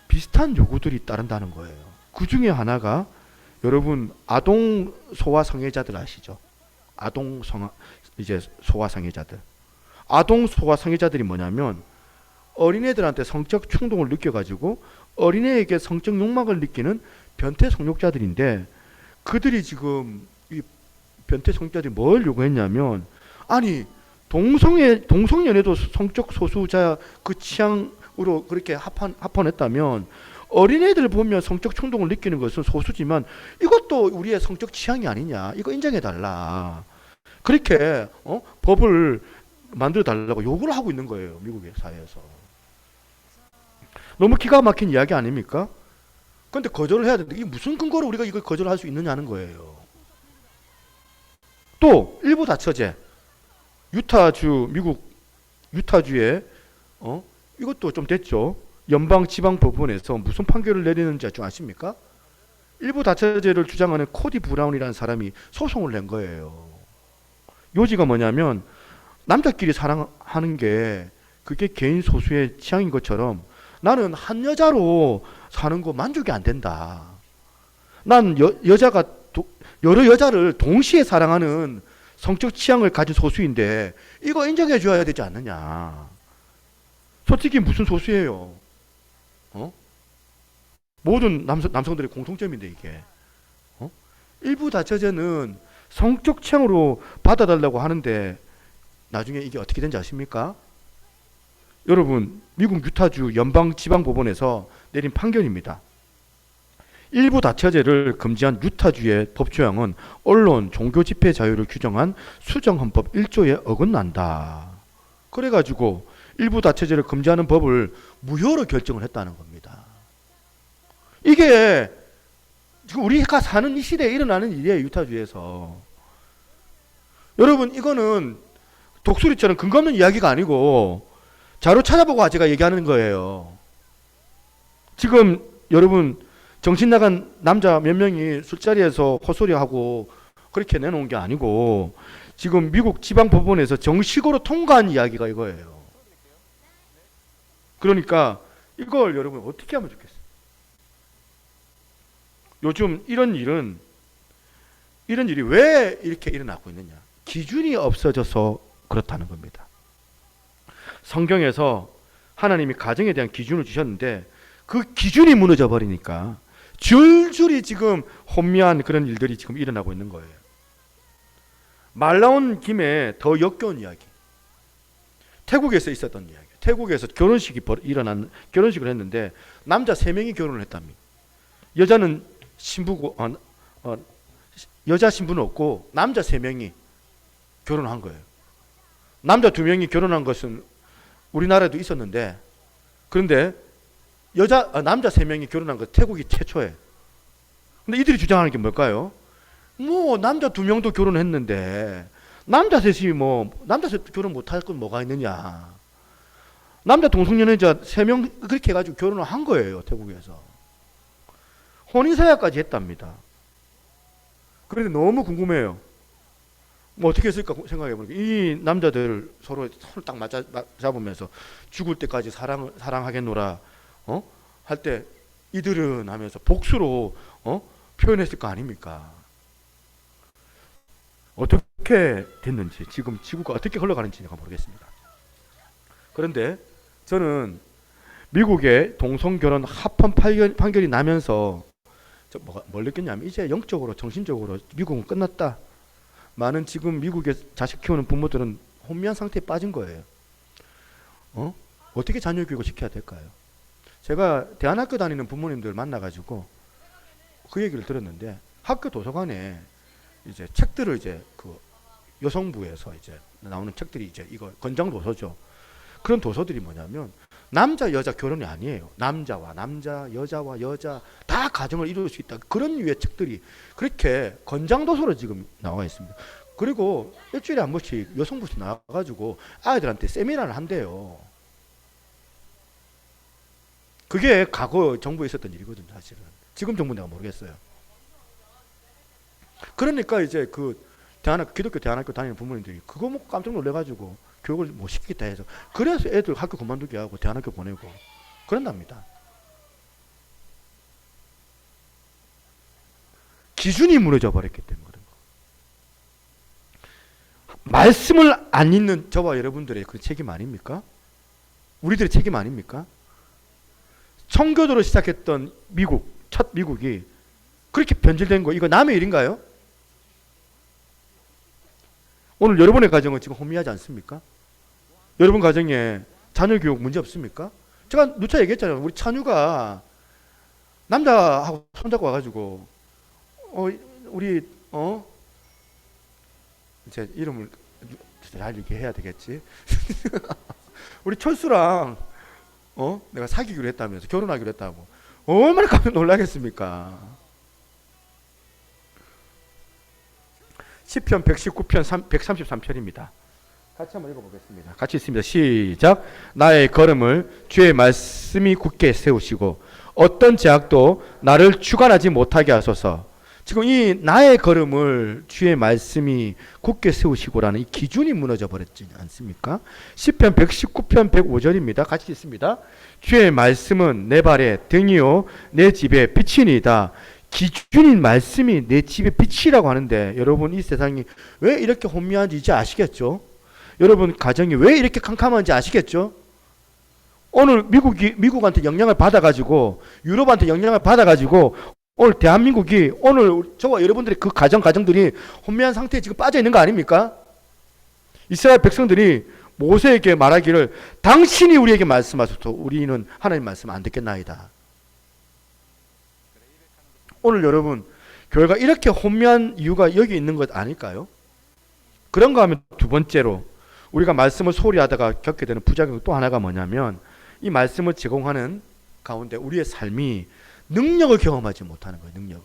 비슷한 요구들이 따른다는 거예요. 그 중에 하나가 여러분 아동 소아 성애자들 아시죠? 아동 소아 성애자들. 아동 소아 성애자들이 뭐냐면 어린애들한테 성적 충동을 느껴가지고 어린애에게 성적 욕망을 느끼는 변태 성욕자들인데 그들이 지금 이 변태 성욕자들이 뭘 요구했냐면 아니 동성연애도 성적 소수자 그 취향으로 그렇게 합헌했다면 어린애들 보면 성적 충동을 느끼는 것은 소수지만 이것도 우리의 성적 취향이 아니냐 이거 인정해달라 그렇게 법을 만들어 달라고 요구를 하고 있는 거예요. 미국의 사회에서. 너무 기가 막힌 이야기 아닙니까? 그런데 거절을 해야 되는데 이게 무슨 근거로 우리가 이걸 거절할 수 있느냐는 거예요. 또 일부 다처제 미국 유타주에 이것도 좀 됐죠. 연방 지방 법원에서 무슨 판결을 내리는지 아십니까? 일부 다처제를 주장하는 코디 브라운이라는 사람이 소송을 낸 거예요. 요지가 뭐냐면 남자끼리 사랑하는 게 그게 개인 소수의 취향인 것처럼 나는 한 여자로 사는 거 만족이 안 된다. 난 여자가 여러 여자를 동시에 사랑하는 성적 취향을 가진 소수인데 이거 인정해 줘야 되지 않느냐. 솔직히 무슨 소수예요? 모든 남성들의 공통점인데 이게. 일부 다처제는 성적 취향으로 받아달라고 하는데 나중에 이게 어떻게 된지 아십니까? 여러분 미국 유타주 연방지방법원에서 내린 판결입니다. 일부 다처제를 금지한 유타주의 법조항은 언론, 종교 집회 자유를 규정한 수정헌법 1조에 어긋난다. 그래가지고 일부 다처제를 금지하는 법을 무효로 결정을 했다는 겁니다. 이게 지금 우리가 사는 이 시대에 일어나는 일이에요. 유타주에서. 여러분 이거는 독수리처럼 근거 없는 이야기가 아니고 자료 찾아보고 제가 얘기하는 거예요. 지금 여러분 정신 나간 남자 몇 명이 술자리에서 헛소리하고 그렇게 내놓은 게 아니고 지금 미국 지방법원에서 정식으로 통과한 이야기가 이거예요. 그러니까 이걸 여러분 어떻게 하면 좋겠어요? 요즘 이런 일이 왜 이렇게 일어나고 있느냐? 기준이 없어져서 그렇다는 겁니다. 성경에서 하나님이 가정에 대한 기준을 주셨는데 그 기준이 무너져 버리니까 줄줄이 지금 혼미한 그런 일들이 지금 일어나고 있는 거예요. 말 나온 김에 더 역겨운 이야기. 태국에서 있었던 이야기. 태국에서 결혼식을 했는데 남자 3명이 결혼을 했답니다. 여자는 신부고 여자 신부는 없고 남자 3명이 결혼한 거예요. 남자 2명이 결혼한 것은 우리나라에도 있었는데, 그런데 남자 3명이 결혼한 것 태국이 최초예요. 근데 이들이 주장하는 게 뭘까요? 뭐 남자 2명도 결혼했는데 남자 셋이 남자 셋 결혼 못할 건 뭐가 있느냐. 남자 동성연애자 3명 그렇게 해가지고 결혼을 한 거예요. 태국에서 혼인사약까지 했답니다. 그런데 너무 궁금해요. 뭐 어떻게 했을까 생각해보니까 이 남자들 서로 손을 딱 잡으면서 죽을 때까지 사랑하겠노라 할 때 이들은 하면서 복수로 표현했을 거 아닙니까? 어떻게 됐는지, 지금 지구가 어떻게 흘러가는지 내가 모르겠습니다. 그런데 저는 미국의 동성결혼 합헌 판결이 나면서 뭘 느꼈냐면, 이제 영적으로 정신적으로 미국은 끝났다. 많은 지금 미국에 자식 키우는 부모들은 혼미한 상태에 빠진 거예요. 어떻게 자녀 교육을 시켜야 될까요? 제가 대안학교 다니는 부모님들 만나가지고 그 얘기를 들었는데, 학교 도서관에 이제 책들을 이제 그 여성부에서 이제 나오는 책들이 이제 이거 권장 도서죠. 그런 도서들이 뭐냐면 남자 여자 결혼이 아니에요. 남자와 남자, 여자와 여자 다 가정을 이룰 수 있다. 그런 류의 책들이 그렇게 권장 도서로 지금 나와 있습니다. 그리고 일주일에 한 번씩 여성부에서 나와가지고 아이들한테 세미나를 한대요. 그게 과거 정부에 있었던 일이거든요, 사실은. 지금 정부 내가 모르겠어요. 그러니까 이제 그 기독교 대안학교 다니는 부모님들이 그거 먹고 깜짝 놀래가지고 교육을 못 시키겠다 해서, 그래서 애들 학교 그만두게 하고 대안학교 보내고 그런답니다. 기준이 무너져 버렸기 때문에 그런 거. 말씀을 안 읽는 저와 여러분들의 그 책임 아닙니까? 우리들의 책임 아닙니까? 청교도로 시작했던 첫 미국이 그렇게 변질된 거, 이거 남의 일인가요? 오늘 여러분의 가정은 지금 혼미하지 않습니까? 여러분 가정에 자녀 교육 문제 없습니까? 제가 누차 얘기했잖아요. 우리 찬유가 남자하고 손잡고 와가지고 우리 이제 이름을 잘 얘기해야 되겠지. 우리 철수랑 내가 사귀기로 했다면서, 결혼하기로 했다고. 얼마나 깜짝 놀라겠습니까? 시편 119편 133편입니다. 같이 한번 읽어보겠습니다. 같이 있습니다. 시작. 나의 걸음을 주의 말씀이 굳게 세우시고 어떤 제약도 나를 주관하지 못하게 하소서. 지금 이 나의 걸음을 주의 말씀이 굳게 세우시고라는 이 기준이 무너져 버렸지 않습니까? 시편 119편 105절입니다. 같이 있습니다. 주의 말씀은 내 발의 등이요 내 집의 빛이니이다. 기준인 말씀이 내 집의 빛이라고 하는데, 여러분 이 세상이 왜 이렇게 혼미한지 이제 아시겠죠? 여러분 가정이 왜 이렇게 캄캄한지 아시겠죠? 오늘 미국한테 영향을 받아가지고, 유럽한테 영향을 받아가지고 오늘 대한민국이, 오늘 저와 여러분들의 그 가정들이 혼미한 상태에 지금 빠져 있는 거 아닙니까? 이스라엘 백성들이 모세에게 말하기를 당신이 우리에게 말씀하소서 우리는 하나님 말씀 안 듣겠나이다. 오늘 여러분 교회가 이렇게 혼미한 이유가 여기 있는 것 아닐까요? 그런가 하면 두 번째로 우리가 말씀을 소홀히 하다가 겪게 되는 부작용 또 하나가 뭐냐면, 이 말씀을 제공하는 가운데 우리의 삶이 능력을 경험하지 못하는 거예요. 능력을.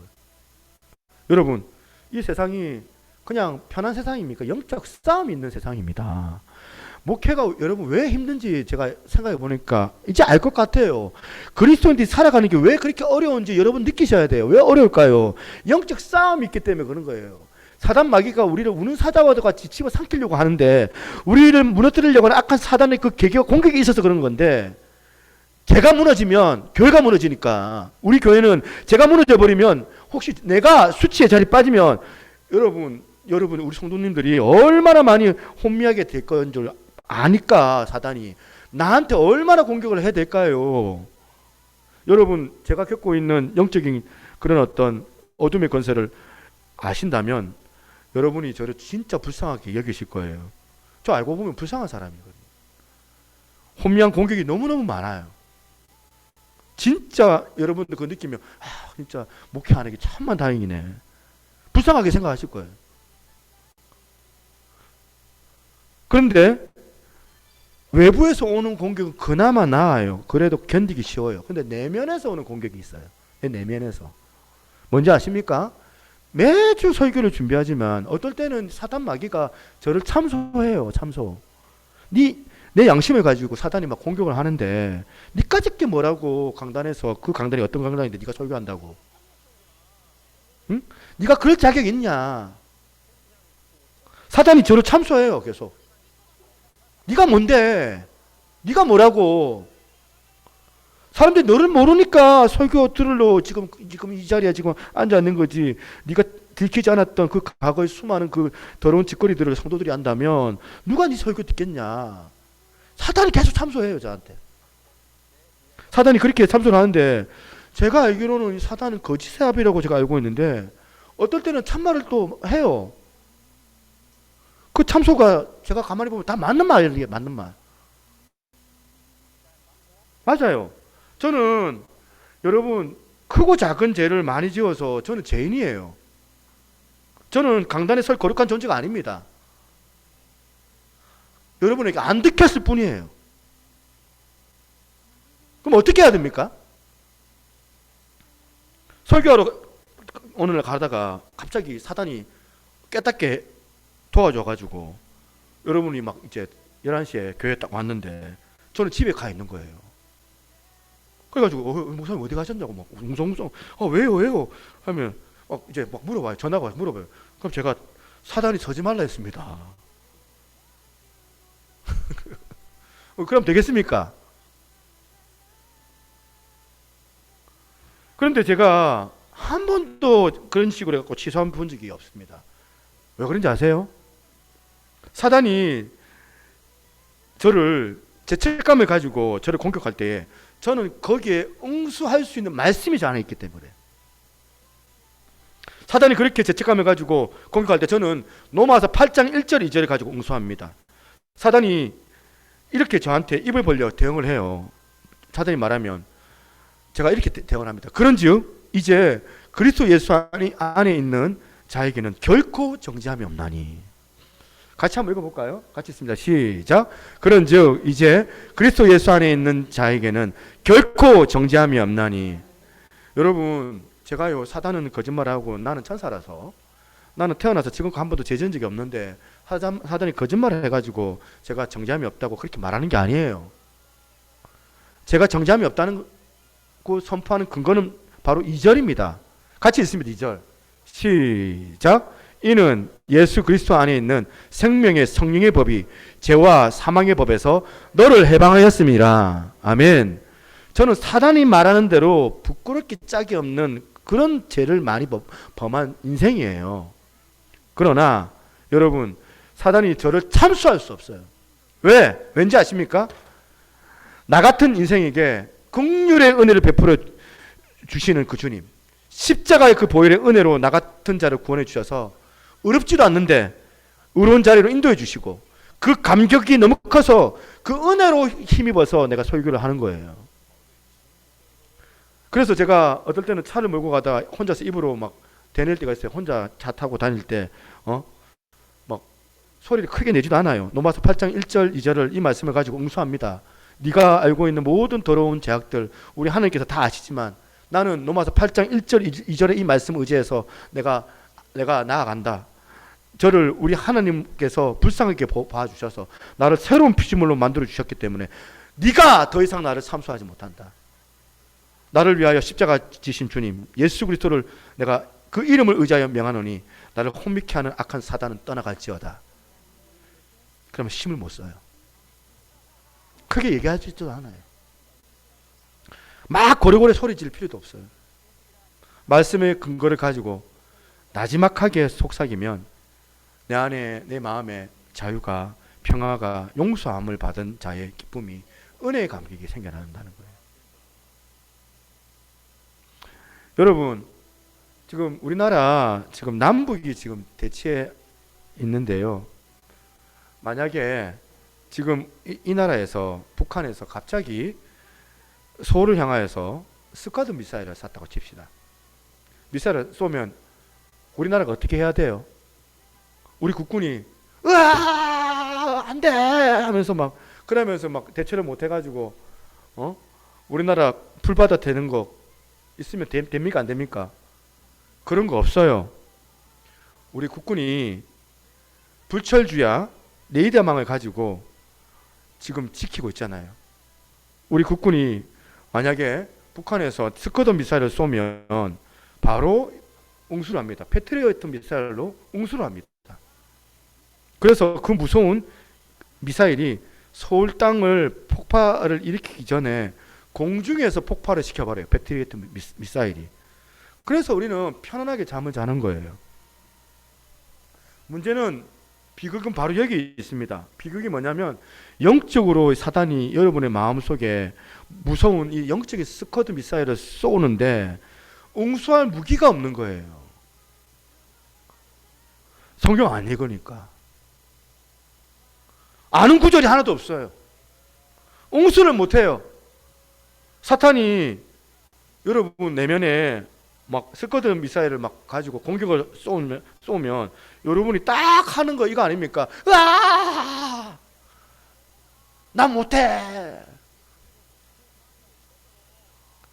여러분 이 세상이 그냥 편한 세상입니까? 영적 싸움이 있는 세상입니다. 목회가 여러분 왜 힘든지 제가 생각해 보니까 이제 알 것 같아요. 그리스도인들이 살아가는 게 왜 그렇게 어려운지 여러분 느끼셔야 돼요. 왜 어려울까요? 영적 싸움이 있기 때문에 그런 거예요. 사단 마귀가 우리를 우는 사자와도 같이 집어삼키려고 하는데, 우리를 무너뜨리려고 하는 악한 사단의 그 계기와 공격이 있어서 그런 건데, 제가 무너지면 교회가 무너지니까, 우리 교회는 제가 무너져 버리면 혹시 내가 수치의 자리에 빠지면 여러분 우리 성도님들이 얼마나 많이 혼미하게 될 건 줄 아니까 사단이 나한테 얼마나 공격을 해야 될까요? 여러분 제가 겪고 있는 영적인 그런 어떤 어둠의 권세를 아신다면 여러분이 저를 진짜 불쌍하게 여기실 거예요. 저 알고 보면 불쌍한 사람이거든요. 혼미한 공격이 너무너무 많아요. 진짜 여러분들 그거 느끼면 진짜 목회 안 하기 참만 다행이네. 불쌍하게 생각하실 거예요. 그런데 외부에서 오는 공격은 그나마 나아요. 그래도 견디기 쉬워요. 근데 내면에서 오는 공격이 있어요. 내면에서. 뭔지 아십니까? 매주 설교를 준비하지만 어떨 때는 사단 마귀가 저를 참소해요. 참소. 내 양심을 가지고 사단이 막 공격을 하는데 니까짓 게 뭐라고 강단에서 그 강단이 어떤 강단인데 니가 설교한다고. 응? 니가 그럴 자격 있냐. 사단이 저를 참소해요. 계속. 니가 뭔데? 니가 뭐라고? 사람들이 너를 모르니까 설교 들으러 지금 이 자리에 지금 앉아 있는 거지. 네가 들키지 않았던 그 과거의 수많은 그 더러운 짓거리들을 성도들이 한다면 누가 네 설교 듣겠냐? 사단이 계속 참소해요, 저한테. 사단이 그렇게 참소를 하는데 제가 알기로는 사단은 거짓의 합이라고 제가 알고 있는데 어떨 때는 참말을 또 해요. 그 참소가 제가 가만히 보면 다 맞는 말이에요, 맞는 말. 맞아요. 저는 여러분 크고 작은 죄를 많이 지어서 저는 죄인이에요. 저는 강단에 설 거룩한 존재가 아닙니다. 여러분에게 안 들켰을 뿐이에요. 그럼 어떻게 해야 됩니까? 설교하러 오늘 가다가 갑자기 사단이 깨닫게 도와줘가지고 여러분이 막 이제 11시에 교회에 딱 왔는데 저는 집에 가 있는 거예요. 그래가지고 목사님 어디 가셨냐고 막 웅성웅성 왜요 하면 이제 막 물어봐요. 전화가 와서 물어봐요. 그럼 제가 사단이 서지 말라 했습니다. 그럼 되겠습니까? 그런데 제가 한 번도 그런 식으로 해갖고 취소한 본 적이 없습니다. 왜 그런지 아세요? 사단이 저를 죄책감을 가지고 저를 공격할 때 저는 거기에 응수할 수 있는 말씀이 저 안에 있기 때문에. 사단이 그렇게 죄책감을 가지고 공격할 때 저는 로마서 8장 1절 2절을 가지고 응수합니다. 사단이 이렇게 저한테 입을 벌려 대응을 해요. 사단이 말하면 제가 이렇게 대응을 합니다. 그런즉 이제 그리스도 예수 안에 있는 자에게는 결코 정죄함이 없나니. 같이 한번 읽어볼까요? 같이 있습니다. 시작. 그런즉 이제 그리스도 예수 안에 있는 자에게는 결코 정죄함이 없나니. 여러분 제가요 사단은 거짓말하고 나는 천사라서 나는 태어나서 지금 한 번도 죄 지은 적이 없는데 사단이 거짓말을 해가지고 제가 정죄함이 없다고 그렇게 말하는 게 아니에요. 제가 정죄함이 없다는 거 선포하는 근거는 바로 2절입니다. 같이 읽습니다. 2절 시작. 이는 예수 그리스도 안에 있는 생명의 성령의 법이 죄와 사망의 법에서 너를 해방하였습니다. 아멘. 저는 사단이 말하는 대로 부끄럽기 짝이 없는 그런 죄를 많이 범한 인생이에요. 그러나 여러분 사단이 저를 참수할 수 없어요. 왜? 왠지 아십니까? 나 같은 인생에게 긍휼의 은혜를 베풀어 주시는 그 주님, 십자가의 그 보혈의 은혜로 나 같은 자를 구원해 주셔서 어렵지도 않는데 의로운 자리로 인도해 주시고 그 감격이 너무 커서 그 은혜로 힘입어서 내가 설교를 하는 거예요. 그래서 제가 어떨 때는 차를 몰고 가다가 혼자서 입으로 막 대낼 때가 있어요. 혼자 차 타고 다닐 때 막 소리를 크게 내지도 않아요. 로마서 8장 1절 2절을 이 말씀을 가지고 응수합니다. 네가 알고 있는 모든 더러운 죄악들 우리 하나님께서 다 아시지만 나는 로마서 8장 1절 2절의 이 말씀을 의지해서 내가 나아간다. 저를 우리 하나님께서 불쌍하게 봐주셔서 나를 새로운 피조물로 만들어 주셨기 때문에 네가 더 이상 나를 참수하지 못한다. 나를 위하여 십자가 지신 주님 예수 그리스도를 내가 그 이름을 의지하여 명하노니 나를 혼미케 하는 악한 사단은 떠나갈지어다. 그러면 힘을 못 써요. 크게 얘기하지도 않아요. 막 고래고래 소리 지를 필요도 없어요. 말씀의 근거를 가지고 나지막하게 속삭이면 내 안에 내 마음에 자유가 평화가 용서함을 받은 자의 기쁨이 은혜의 감격이 생겨난다는 거예요. 여러분 지금 우리나라 지금 남북이 지금 대치해 있는데요. 만약에 지금 이 나라에서 북한에서 갑자기 서울을 향하여서 스카드 미사일을 쐈다고 칩시다. 미사일을 쏘면 우리나라가 어떻게 해야 돼요? 우리 국군이 으아 안돼 하면서 막 그러면서 막 대처를 못 해가지고 우리나라 불바다 되는 거 있으면 됩니까 안 됩니까? 그런 거 없어요. 우리 국군이 불철주야 레이더망을 가지고 지금 지키고 있잖아요. 우리 국군이 만약에 북한에서 스커드 미사일을 쏘면 바로 응수를 합니다. 패트리어트 미사일로 응수를 합니다. 그래서 그 무서운 미사일이 서울 땅을 폭발을 일으키기 전에 공중에서 폭발을 시켜버려요. 패트리어트 미사일이. 그래서 우리는 편안하게 잠을 자는 거예요. 문제는 비극은 바로 여기 있습니다. 비극이 뭐냐면 영적으로 사단이 여러분의 마음속에 무서운 이 영적인 스커드 미사일을 쏘는데 응수할 무기가 없는 거예요. 성경 안 읽으니까. 아는 구절이 하나도 없어요. 응수를 못해요. 사탄이 여러분 내면에 막 스커드 미사일을 막 가지고 공격을 쏘면 여러분이 딱 하는 거 이거 아닙니까? 으아! 난 못해.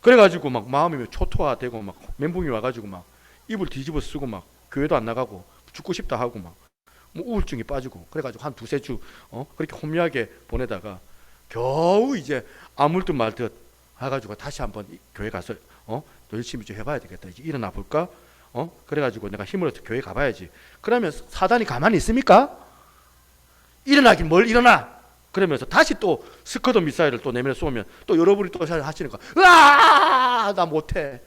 그래가지고 막 마음이 초토화되고 막 멘붕이 와가지고 막 입을 뒤집어 쓰고 막 교회도 안 나가고 죽고 싶다 하고 막 뭐 우울증이 빠지고 그래가지고 한 두세 주 그렇게 혼미하게 보내다가 겨우 이제 아무 듯 말 듯 해가지고 다시 한번 교회 가서 열심히 좀 해봐야 되겠다. 이제 일어나 볼까? 그래가지고 내가 힘을 얻어 교회 가봐야지. 그러면 사단이 가만히 있습니까? 일어나긴 뭘 일어나? 그러면서 다시 또 스커드 미사일을 또 내면에 쏘면 또 여러분이 또 하시는 거. 으아! 나 못해.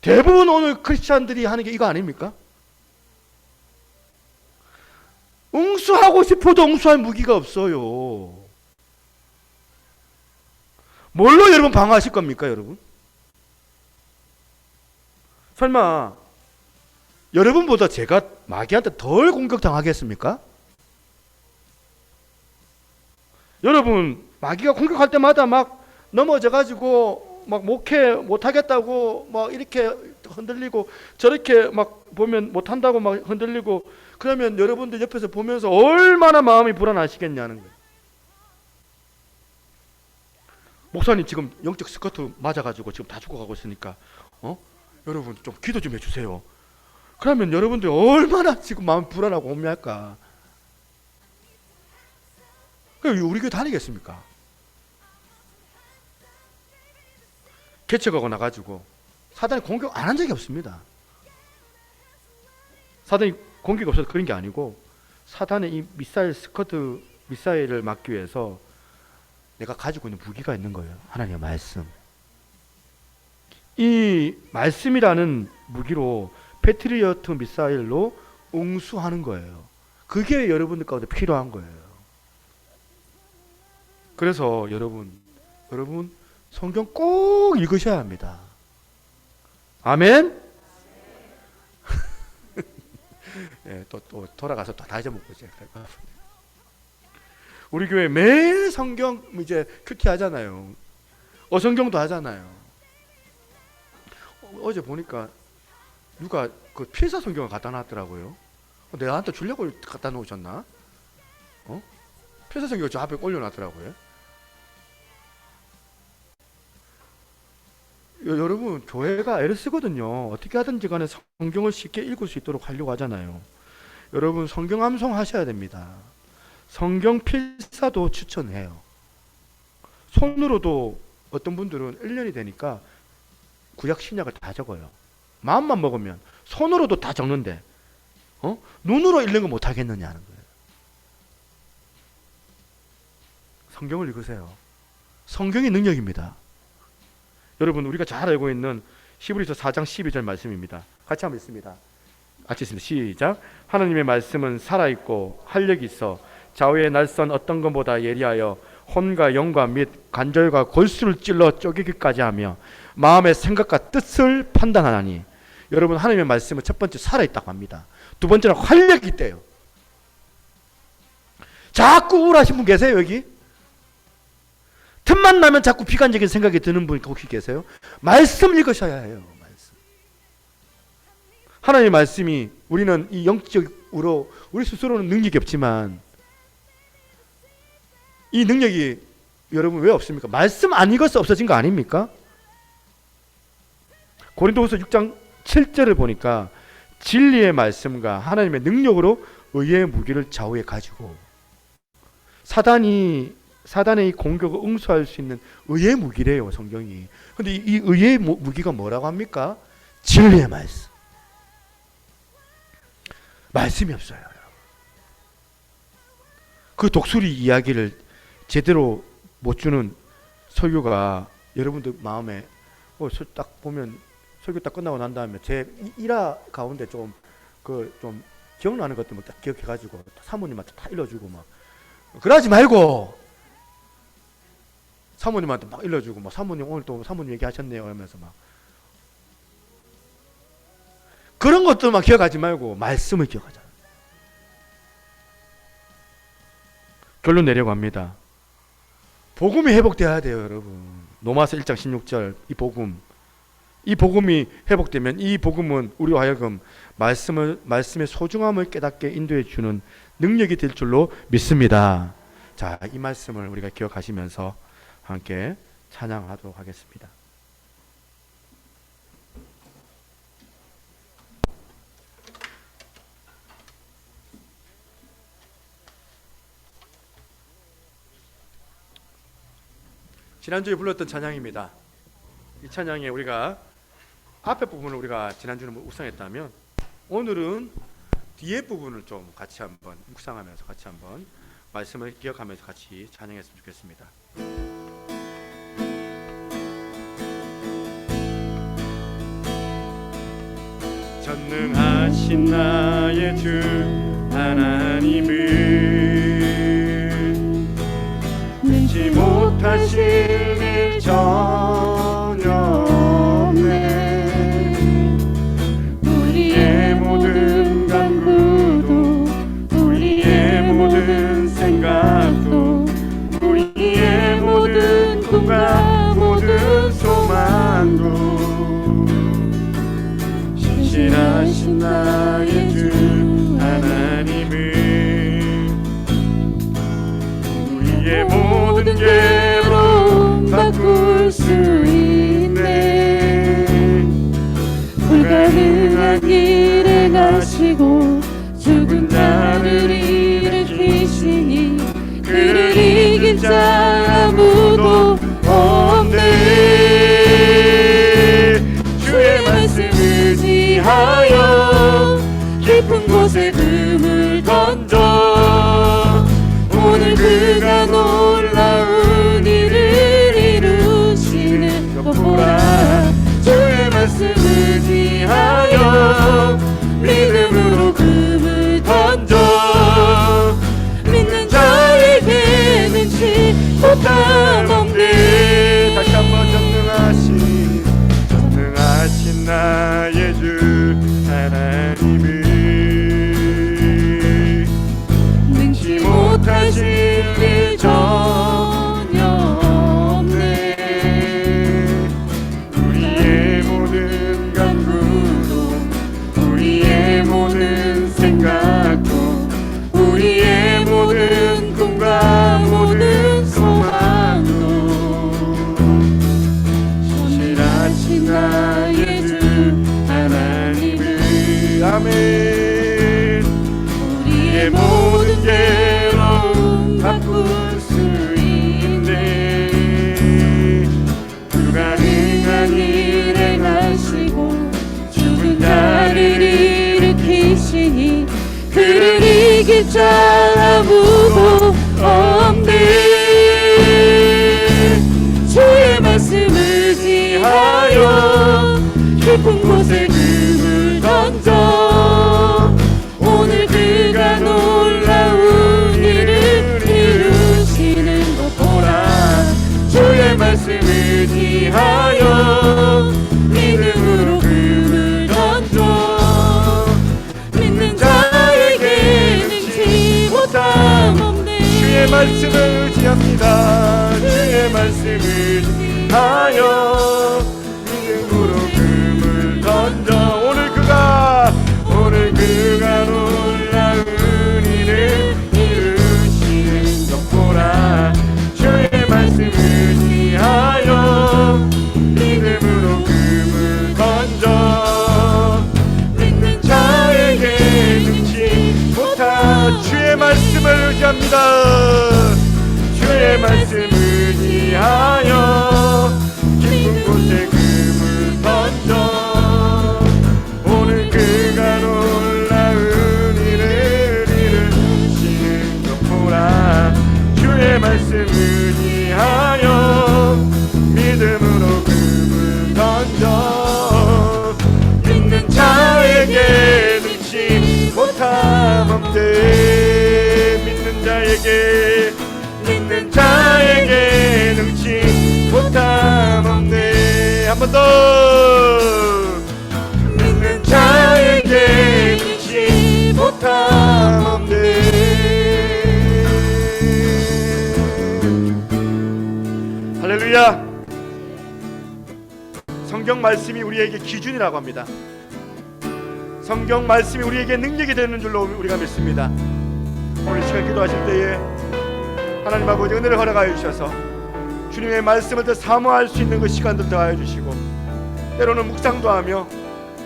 대부분 오늘 크리스찬들이 하는 게 이거 아닙니까? 응수하고 싶어도 응수할 무기가 없어요. 뭘로 여러분 방어하실 겁니까, 여러분? 설마 여러분보다 제가 마귀한테 덜 공격당하겠습니까? 여러분 마귀가 공격할 때마다 막 넘어져가지고 막 목회 못하겠다고 막 이렇게 흔들리고 저렇게 막 보면 못한다고 막 흔들리고 그러면 여러분들 옆에서 보면서 얼마나 마음이 불안하시겠냐는 거예요. 목사님 지금 영적 스커트 맞아가지고 지금 다 죽어가고 있으니까 여러분 좀 기도 좀 해주세요. 그러면 여러분들 얼마나 지금 마음 불안하고 혼미할까. 그럼 우리 교회 다니겠습니까? 개척하고 나가지고 사단이 공격 안 한 적이 없습니다. 사단이 공격이 없어서 그런 게 아니고 사단의 이 미사일 스커트 미사일을 막기 위해서 내가 가지고 있는 무기가 있는 거예요. 하나님의 말씀. 이 말씀이라는 무기로 패트리어트 미사일로 응수하는 거예요. 그게 여러분들 가운데 필요한 거예요. 그래서 여러분 성경 꼭 읽으셔야 합니다. 아멘? 네, 또 돌아가서 또 다시 먹고 이제 우리 교회 매일 성경 이제 큐티 하잖아요. 어성경도 하잖아요. 어제 보니까 누가 그 필사 성경을 갖다 놨더라고요. 내한테 주려고 갖다 놓으셨나? 필사 성경을 저 앞에 올려놨더라고요. 여러분 교회가 애를 쓰거든요. 어떻게 하든지 간에 성경을 쉽게 읽을 수 있도록 하려고 하잖아요. 여러분 성경 암송 하셔야 됩니다. 성경 필사도 추천해요. 손으로도 어떤 분들은 1년이 되니까 구약 신약을 다 적어요. 마음만 먹으면 손으로도 다 적는데 눈으로 읽는 거 못하겠느냐는 거예요. 성경을 읽으세요. 성경이 능력입니다. 여러분 우리가 잘 알고 있는 히브리서 4장 12절 말씀입니다. 같이 한번 읽습니다. 같이 읽습니다. 시작. 하나님의 말씀은 살아있고 활력이 있어 좌우의 날선 어떤 것보다 예리하여 혼과 영과 및 관절과 골수를 찔러 쪼개기까지 하며 마음의 생각과 뜻을 판단하나니. 여러분, 하나님의 말씀은 첫 번째 살아있다고 합니다. 두 번째는 활력이 있대요. 자꾸 우울하신 분 계세요? 여기? 틈만 나면 자꾸 비관적인 생각이 드는 분 혹시 계세요? 말씀 읽으셔야 해요. 말씀. 하나님의 말씀이, 우리는 이 영적으로 우리 스스로는 능력이 없지만 이 능력이 여러분 왜 없습니까? 말씀 안 읽어서 없어진 거 아닙니까? 고린도후서 6장 7절을 보니까 진리의 말씀과 하나님의 능력으로 의의 무기를 좌우에 가지고, 사단의 이 공격을 응수할 수 있는 의의 무기래요, 성경이. 근데 이 의의 무기가 뭐라고 합니까? 진리의 말씀. 말씀이 없어요. 그 독수리 이야기를 제대로 못 주는 설교가 여러분들 마음에 딱 보면, 설교 딱 끝나고 난 다음에 제 일화 가운데 좀 기억나는 것들 막 딱 기억해가지고 사모님한테 다 일러주고 막, 그러지 말고 사모님한테 막 일러주고 막, 사모님 오늘 또 사모님 얘기하셨네요 하면서 막, 그런 것들만 기억하지 말고 말씀을 기억하자. 결론 내려고 합니다. 복음이 회복돼야 돼요, 여러분. 로마서 1장 16절 이 복음이 회복되면, 이 복음은 우리와 하여금 말씀의 소중함을 깨닫게 인도해 주는 능력이 될 줄로 믿습니다. 자, 이 말씀을 우리가 기억하시면서 함께 찬양하도록 하겠습니다. 지난주에 불렀던 찬양입니다. 이 찬양에 우리가 앞에 부분을 우리가 지난주는 묵상했다면, 오늘은 뒤에 부분을 좀 같이 한번 묵상하면서 같이 한번 말씀을 기억하면서 같이 찬양했으면 좋겠습니다. 전능하신 나의 주 하나님을 능치 못하실 일 전혀 없네. 우리의 모든 간구도, 우리의 모든 생각도, 우리의 모든 꿈과 모든 소망도 신실하신 나의 주 하나님을 우리의 모든 괴로움 바꿀 수 있네. 불가능한 일을 하시고 죽은 자를 일으키시니 그를 이길 자 아무도 없네. 주의 말씀 의지하여 깊은 곳에 금을 던져 오늘 그가 놀라운 일을 이루시는 것 보라. 주의 말씀 의지하여 믿음으로 금을 던져 믿는 자에게는 지못함 없네. 다시 한번 전능하신 나의 주 하나님을 능치 못하실 일 전혀 없네. 우리의 모든 간구도, 우리의 모든 생각도, 우리의 모든 꿈과 모든 소망도 신실하신 나의 주 하나님을 아멘. 우리의 모든 괴로움 바꿀 수 있네. 불가능한 일을 하시고 죽은 자를 일으키시니 그를 이길 자 아무도 없네. 주의 말씀 의지하여 깊은 곳에 금을 던져 오늘 그가 놀라운 일을 이루시는 것 보라. 말씀을 의지합니다. 주의 말씀을 의지하여 믿음으로 금을 던져 오늘 그가 놀라운 일을 이루시는 것 보라. 주의 말씀을 의지하여 믿음으로 금을 던져 믿는 자에게 능치 못한 주의 말씀을 의지합니다. 주의 말씀을 의지하여 깊은 곳에 금을 던져 오늘 그가 놀라운 일을 이루시는 것 보라. 주의 말씀을 의지하여 믿음으로 금을 던져 믿는 자에게 능치 못함 없네. 믿는 자에게 능치 못함 없네. 한 번 더. 믿는 자에게 능치 못함 없네. 할렐루야. 성경 말씀이 우리에게 기준이라고 합니다. 성경 말씀이 우리에게 능력이 되는 줄로 우리가 믿습니다. 오늘 시간 기도하실 때에 하나님 아버지 은혜를 허락하여 주셔서 주님의 말씀을 더 사모할 수 있는 그 시간들 더하여 주시고 때로는 묵상도 하며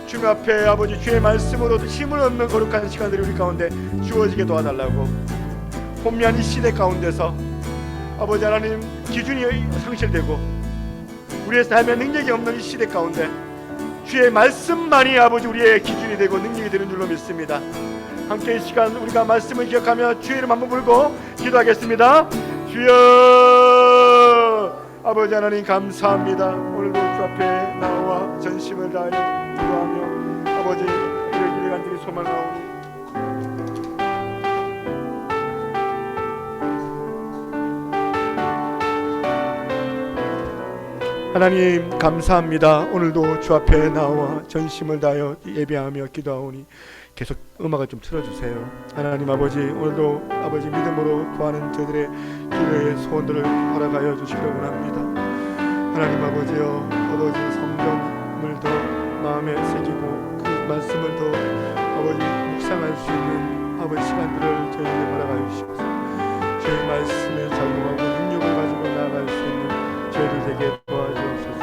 주님 앞에 아버지 주의 말씀으로 힘을 얻는 거룩한 시간들이 우리 가운데 주어지게 도와달라고 혼미한 이 시대 가운데서 아버지 하나님 기준이 상실되고 우리의 삶에 능력이 없는 이 시대 가운데 주의 말씀만이 아버지 우리의 기준이 되고 능력이 되는 줄로 믿습니다. 함께 이 시간 우리가 말씀을 기억하며 주의 이름 한번 부르고 기도하겠습니다. 주여 아버지 하나님 감사합니다. 오늘도 주 앞에 나와 전심을 다하여 기도하며 아버지 이러기를 간절히 소망하오니 하나님 감사합니다. 오늘도 주 앞에 나와 전심을 다하여 예배하며 기도하오니 계속 음악을 좀 틀어주세요. 하나님 아버지 오늘도 아버지 믿음으로 구하는 저들의 기도의 소원들을 허락하여 주시기를 원합니다. 하나님 아버지여 아버지 성경을 더 마음에 새기고 그 말씀을 더 아버지 묵상할 수 있는 아버지 시간들을 저희에게 허락하여 주시옵소서. 주의 말씀에 적용하고 능력을 가지고 나아갈 수 있는 저희들 되게 도와주옵소서.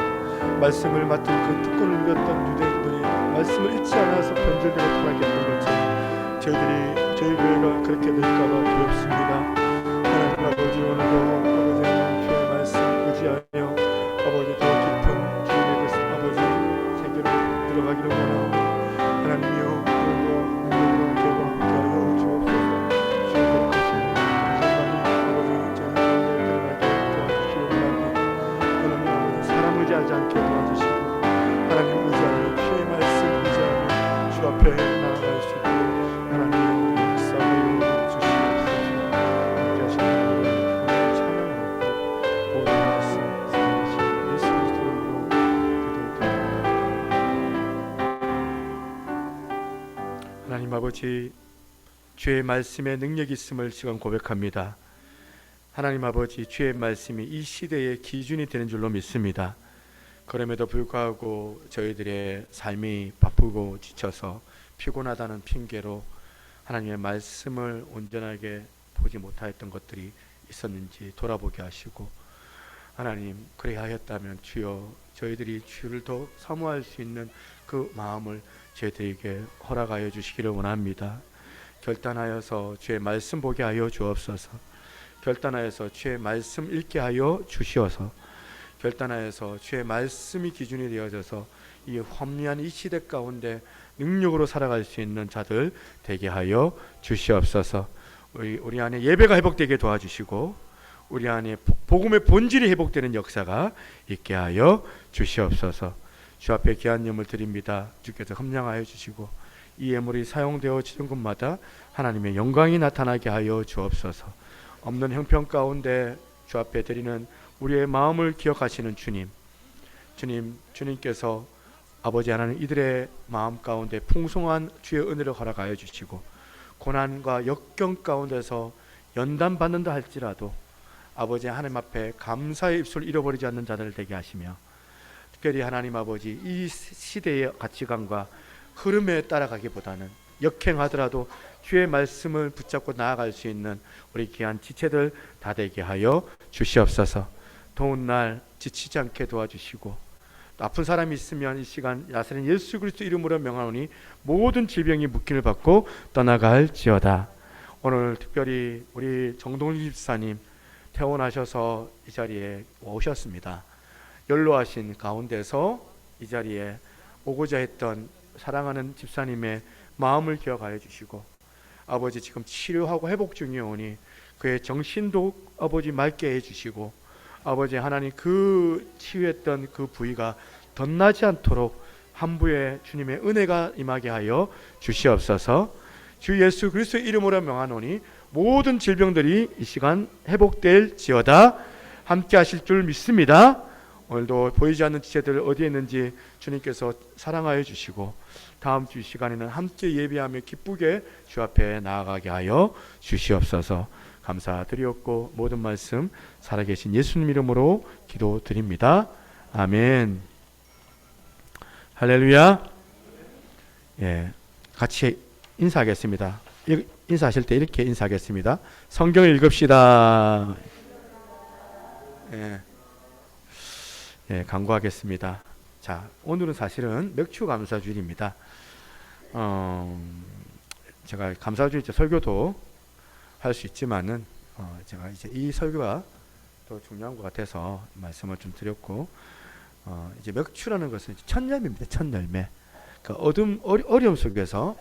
말씀을 맡은 그 특권을 누렸던 유대인들이 말씀을 잊지 않아서 변절되고 타락했던 것처럼 저희 교회가 그렇게 될까봐 두렵습니다. 하나님 아버지 오늘도 아버지 하나님 주의 말씀 의지하여 아버지 더 깊은 주님의 그 아버지 세계로 들어가기를 원하오니 하나님이여 오늘도 능력으로 저희와 함께하여 주옵소서. 주의 거룩하신 성령이 아버지 저희 가운데 들어가게 도와주시기 원합니다. 하나님 아버지 사람 의지하지 않게 도와주시고 하나님 의지하며 주의 말씀 의지하며 주 앞에 나아갈 수 있도록 하나님 역사하여 주시옵소서. 함께 하시는 분을 찬양하고 모든 말씀 살아계신 예수 그리스도 이름으로 기도드립니다. 하나님 아버지 주의 말씀에 능력이 있음을 지금 고백합니다. 하나님 아버지 주의 말씀이 이 시대의 기준이 되는 줄로 믿습니다. 그럼에도 불구하고 저희들의 삶이 바쁘고 지쳐서 피곤하다는 핑계로 하나님의 말씀을 온전하게 보지 못하였던 것들이 있었는지 돌아보게 하시고 하나님 그리하였다면 주여 저희들이 주를 더 사모할 수 있는 그 마음을 저희들에게 허락하여 주시기를 원합니다. 결단하여서 주의 말씀 보게 하여 주옵소서. 결단하여서 주의 말씀 읽게 하여 주시어서 결단하여서 주의 말씀이 기준이 되어져서 이 혼미한 이 시대 가운데 능력으로 살아갈 수 있는 자들 되게 하여 주시옵소서. 우리 안에 예배가 회복되게 도와주시고 우리 안에 복음의 본질이 회복되는 역사가 있게 하여 주시옵소서. 주 앞에 귀한 예물 드립니다. 주께서 흠량하여 주시고 이 예물이 사용되어지는 곳마다 하나님의 영광이 나타나게 하여 주옵소서. 없는 형편 가운데 주 앞에 드리는 우리의 마음을 기억하시는 주님께서 아버지 하나님 이들의 마음 가운데 풍성한 주의 은혜를 허락하여 주시고 고난과 역경 가운데서 연단 받는다 할지라도 아버지 하나님 앞에 감사의 입술 잃어버리지 않는 자들을 되게 하시며, 특별히 하나님 아버지 이 시대의 가치관과 흐름에 따라가기보다는 역행하더라도 주의 말씀을 붙잡고 나아갈 수 있는 우리 귀한 지체들 다 되게 하여 주시옵소서. 더운 날 지치지 않게 도와주시고, 또 아픈 사람이 있으면 이 시간 나사렛 예수 그리스도 이름으로 명하노니 모든 질병이 묶임을 받고 떠나갈지어다. 오늘 특별히 우리 정동일 집사님 퇴원하셔서 이 자리에 오셨습니다. 연로하신 가운데서 이 자리에 오고자 했던 사랑하는 집사님의 마음을 기억하여 주시고, 아버지 지금 치료하고 회복 중이오니 그의 정신도 아버지 맑게 해주시고, 아버지 하나님 그 치유했던 그 부위가 덧나지 않도록 한부에 주님의 은혜가 임하게 하여 주시옵소서. 주 예수 그리스도의 이름으로 명하노니 모든 질병들이 이 시간 회복될지어다. 함께 하실 줄 믿습니다. 오늘도 보이지 않는 지체들 어디에 있는지 주님께서 사랑하여 주시고, 다음 주 시간에는 함께 예배하며 기쁘게 주 앞에 나아가게 하여 주시옵소서. 감사드리옵고 모든 말씀 살아계신 예수님 이름으로 기도드립니다. 아멘. 할렐루야. 예, 같이 인사하겠습니다. 인사하실 때 이렇게 인사하겠습니다. 성경을 읽읍시다. 예, 강구하겠습니다. 자, 오늘은 사실은 맥주 감사주일입니다. 제가 감사주일 때 설교도 할 수 있지만은 제가 이제 이 설교가 더 중요한 것 같아서 말씀을 좀 드렸고, 이제 맥주라는 것은 첫 열매입니다. 첫 열매. 그 어려움 속에서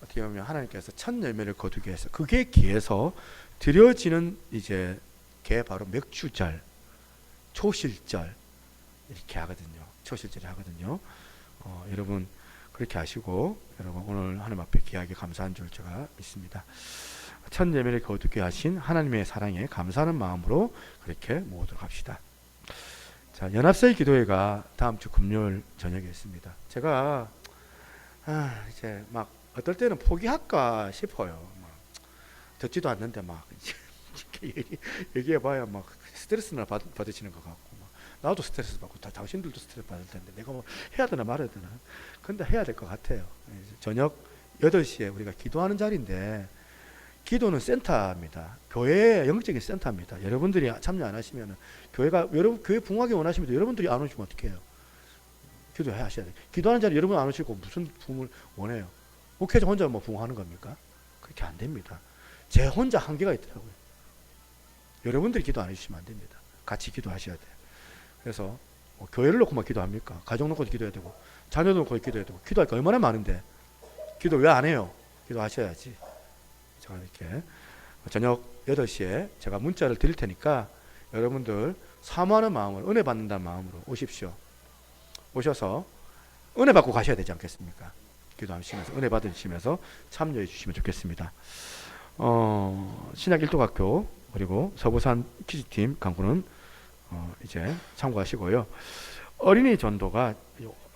어떻게 보면 하나님께서 첫 열매를 거두기 위해서, 그게 기해서 드려지는 이제 게 바로 맥주절, 초실절 이렇게 하거든요. 초실절이 하거든요. 여러분 그렇게 하시고, 여러분 오늘 하나님 앞에 귀하게 감사한 줄 제가 믿습니다. 첫 예배를 거두게 하신 하나님의 사랑에 감사하는 마음으로 그렇게 모으도록 합시다. 자, 연합사의 기도회가 다음 주 금요일 저녁에 있습니다. 제가 이제 막 어떨 때는 포기할까 싶어요. 막 듣지도 않는데 막 얘기해봐야 막 스트레스나 받으시는 것 같고, 막 나도 스트레스 받고 당신들도 스트레스 받을 텐데 내가 뭐 해야 되나 말아야 되나. 근데 해야 될 것 같아요. 저녁 8시에 우리가 기도하는 자리인데, 기도는 센터입니다. 교회의 영적인 센터입니다. 여러분들이 참여 안 하시면 교회가, 여러분 교회 붕하게 원하시면 여러분들이 안 오시면 어떻게 해요? 기도해 하셔야 돼요. 기도하는 자리 여러분 안 오시고 무슨 붕을 원해요? 목회자 혼자 뭐 붕하는 겁니까? 그렇게 안 됩니다. 제 혼자 한계가 있더라고요. 여러분들이 기도 안 해주시면 안 됩니다. 같이 기도하셔야 돼요. 그래서 교회를 놓고만 기도합니까? 가정 놓고 기도해야 되고, 자녀 놓고 기도해야 되고, 기도할 게 얼마나 많은데 기도 왜 안 해요? 기도하셔야지. 제가 이렇게 저녁 8시에 제가 문자를 드릴 테니까 여러분들 사모하는 마음으로, 은혜 받는다는 마음으로 오십시오. 오셔서 은혜 받고 가셔야 되지 않겠습니까? 기도하시면서 은혜 받으시면서 참여해 주시면 좋겠습니다. 신약 일도학교 그리고 서부산 키즈팀 강구는 이제 참고하시고요. 어린이 전도가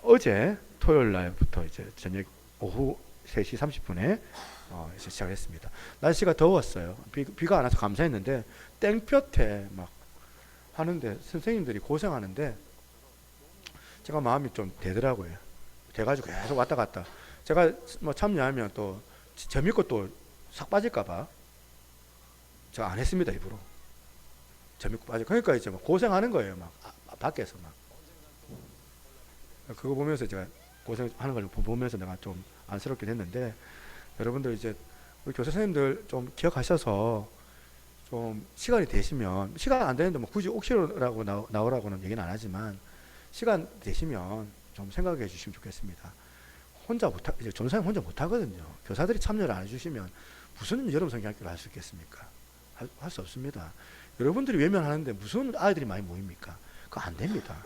어제 토요일 날부터 이제 저녁 오후 3시 30분에 이제 시작했습니다. 날씨가 더웠어요. 비가 안 와서 감사했는데 땡볕에 막 하는데 선생님들이 고생하는데 제가 마음이 좀 되더라고요. 돼가지고 계속 왔다 갔다. 제가 뭐 참여하면 또 재밌고 또 싹 빠질까봐 제가 안 했습니다. 일부러. 재밌고 빠져. 그러니까 이제 막 고생하는 거예요. 막 밖에서 막. 그거 보면서 제가 고생하는 걸 보면서 내가 좀 안쓰럽긴 했는데, 여러분들 이제 우리 교사 선생님들 좀 기억하셔서 좀 시간이 되시면, 시간 안 되는데 뭐 굳이 옥시로라고 나오라고는 얘기는 안 하지만 시간 되시면 좀 생각해 주시면 좋겠습니다. 혼자 이제 전사님 혼자 못 하거든요. 교사들이 참여를 안 해주시면 무슨 여러분 성경학교를 할 수 있겠습니까? 할 수 없습니다. 여러분들이 외면하는데 무슨 아이들이 많이 모입니까? 그거 안 됩니다.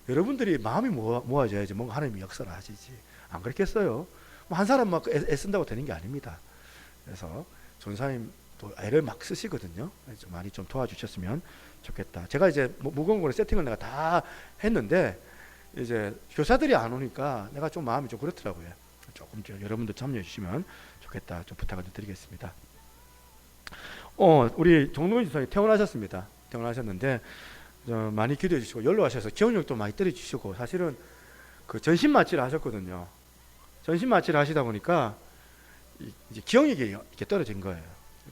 여러분들이 마음이 모아져야지 뭔가 하나님이 역사를 하시지. 안 그렇겠어요? 뭐 한 사람 막 애쓴다고 되는 게 아닙니다. 그래서 전사님 또 애를 막 쓰시거든요. 좀 많이 좀 도와주셨으면 좋겠다. 제가 이제 무거운 거를 세팅을 내가 다 했는데 이제 교사들이 안 오니까 내가 좀 마음이 좀 그렇더라고요. 조금 여러분들 참여해 주시면 좋겠다. 좀 부탁을 드리겠습니다. 우리 정동희 집사님 퇴원하셨습니다. 퇴원하셨는데 많이 기도해 주시고 연로하셔서 기억력도 많이 떨어지시고 사실은 그 전신 마취를 하셨거든요. 전신 마취를 하시다 보니까 이제 기억력이 이렇게 떨어진 거예요.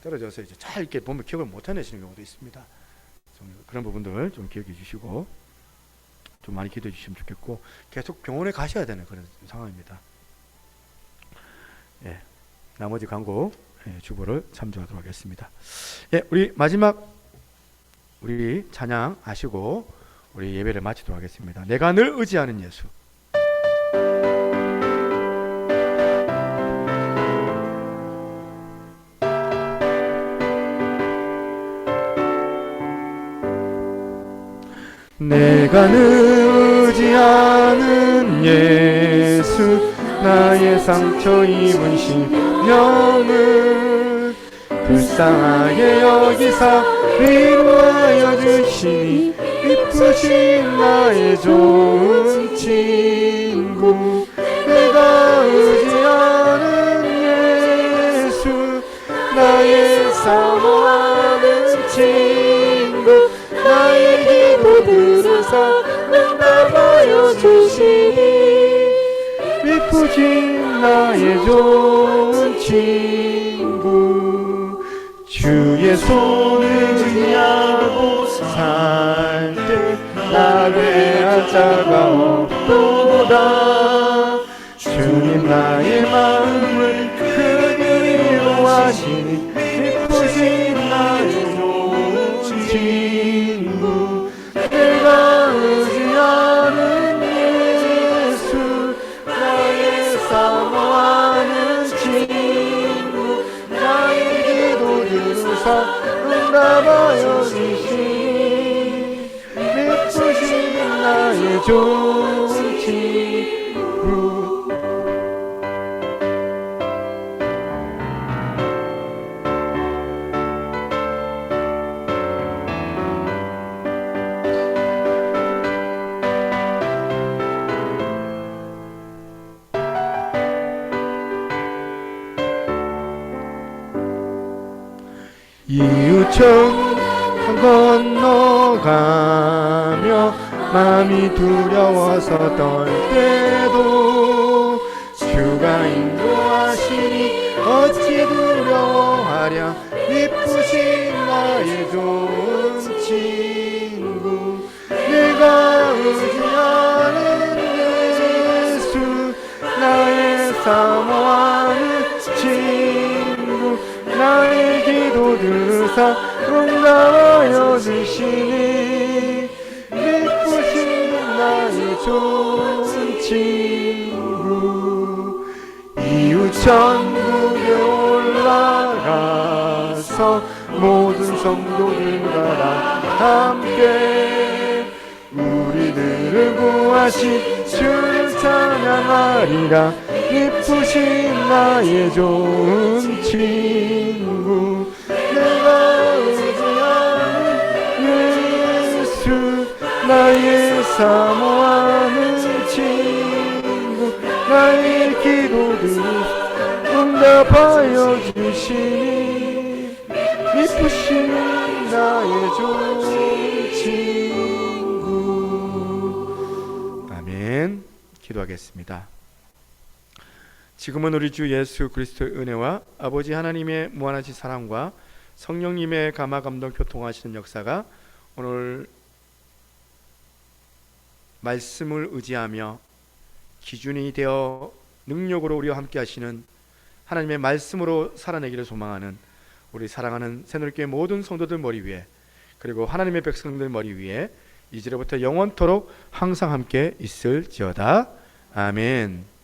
떨어져서 이제 잘 이렇게 보면 기억을 못 해내시는 경우도 있습니다. 좀 그런 부분들 좀 기억해 주시고 좀 많이 기도해 주시면 좋겠고 계속 병원에 가셔야 되는 그런 상황입니다. 예, 나머지 광고 주보를 참조하도록 하겠습니다. 예, 우리 마지막 우리 찬양 하시고 우리 예배를 마치도록 하겠습니다. 내가 늘 의지하는 예수. 내가 늘 의지하는 예수 나의 상처 입은 심령을 불쌍하게 여기사 위로하여 주시니 이쁘신 나의 좋은 친구 내가 의지하는 예수 나의 사모하는 친구 나의 기도 들으사 응답하여 주시니 이쁘신 나의 좋은 친구 주의 손을 의지하고 살 때 나를 할 자가 없도다 주님 나의 마음을 그리로 하시니 이쁘신 나의 좋은 친구 내가 의지하는 예수 나의 사모하는 친구 나의 기도 들으사 응답하여 주시니 이쁘신 나의 좋은 친구 이웃천 건너가며 마음이 두려워서 떨 때도 주가 인도하시니 어찌 두려워하랴 이쁘신 나의 좋은 친구 내가 의지하는 예수 나의 사모하는 친구 나의 기도 들으사 응답하여 주시니 이쁘신 나의 좋은 친구 이웃 천국에 올라가서 모든 성도들과 다 함께 우리들을 구하신 주를 찬양하리라 이쁘신 나의 좋은 친구 내가 의지하는 예수 나의 사모하는 친구 나의 기도들 응답하여 주시니 이쁘신 나의 좋은 친구 아멘. 기도하겠습니다. 지금은 우리 주 예수 그리스도의 은혜와 아버지 하나님의 무한하신 사랑과 성령님의 감화 감동 교통하시는 역사가 오늘 말씀을 의지하며 기준이 되어 능력으로 우리와 함께 하시는 하나님의 말씀으로 살아내기를 소망하는 우리 사랑하는 새누리교회 모든 성도들 머리 위에 그리고 하나님의 백성들 머리 위에 이제로부터 영원토록 항상 함께 있을지어다. 아멘.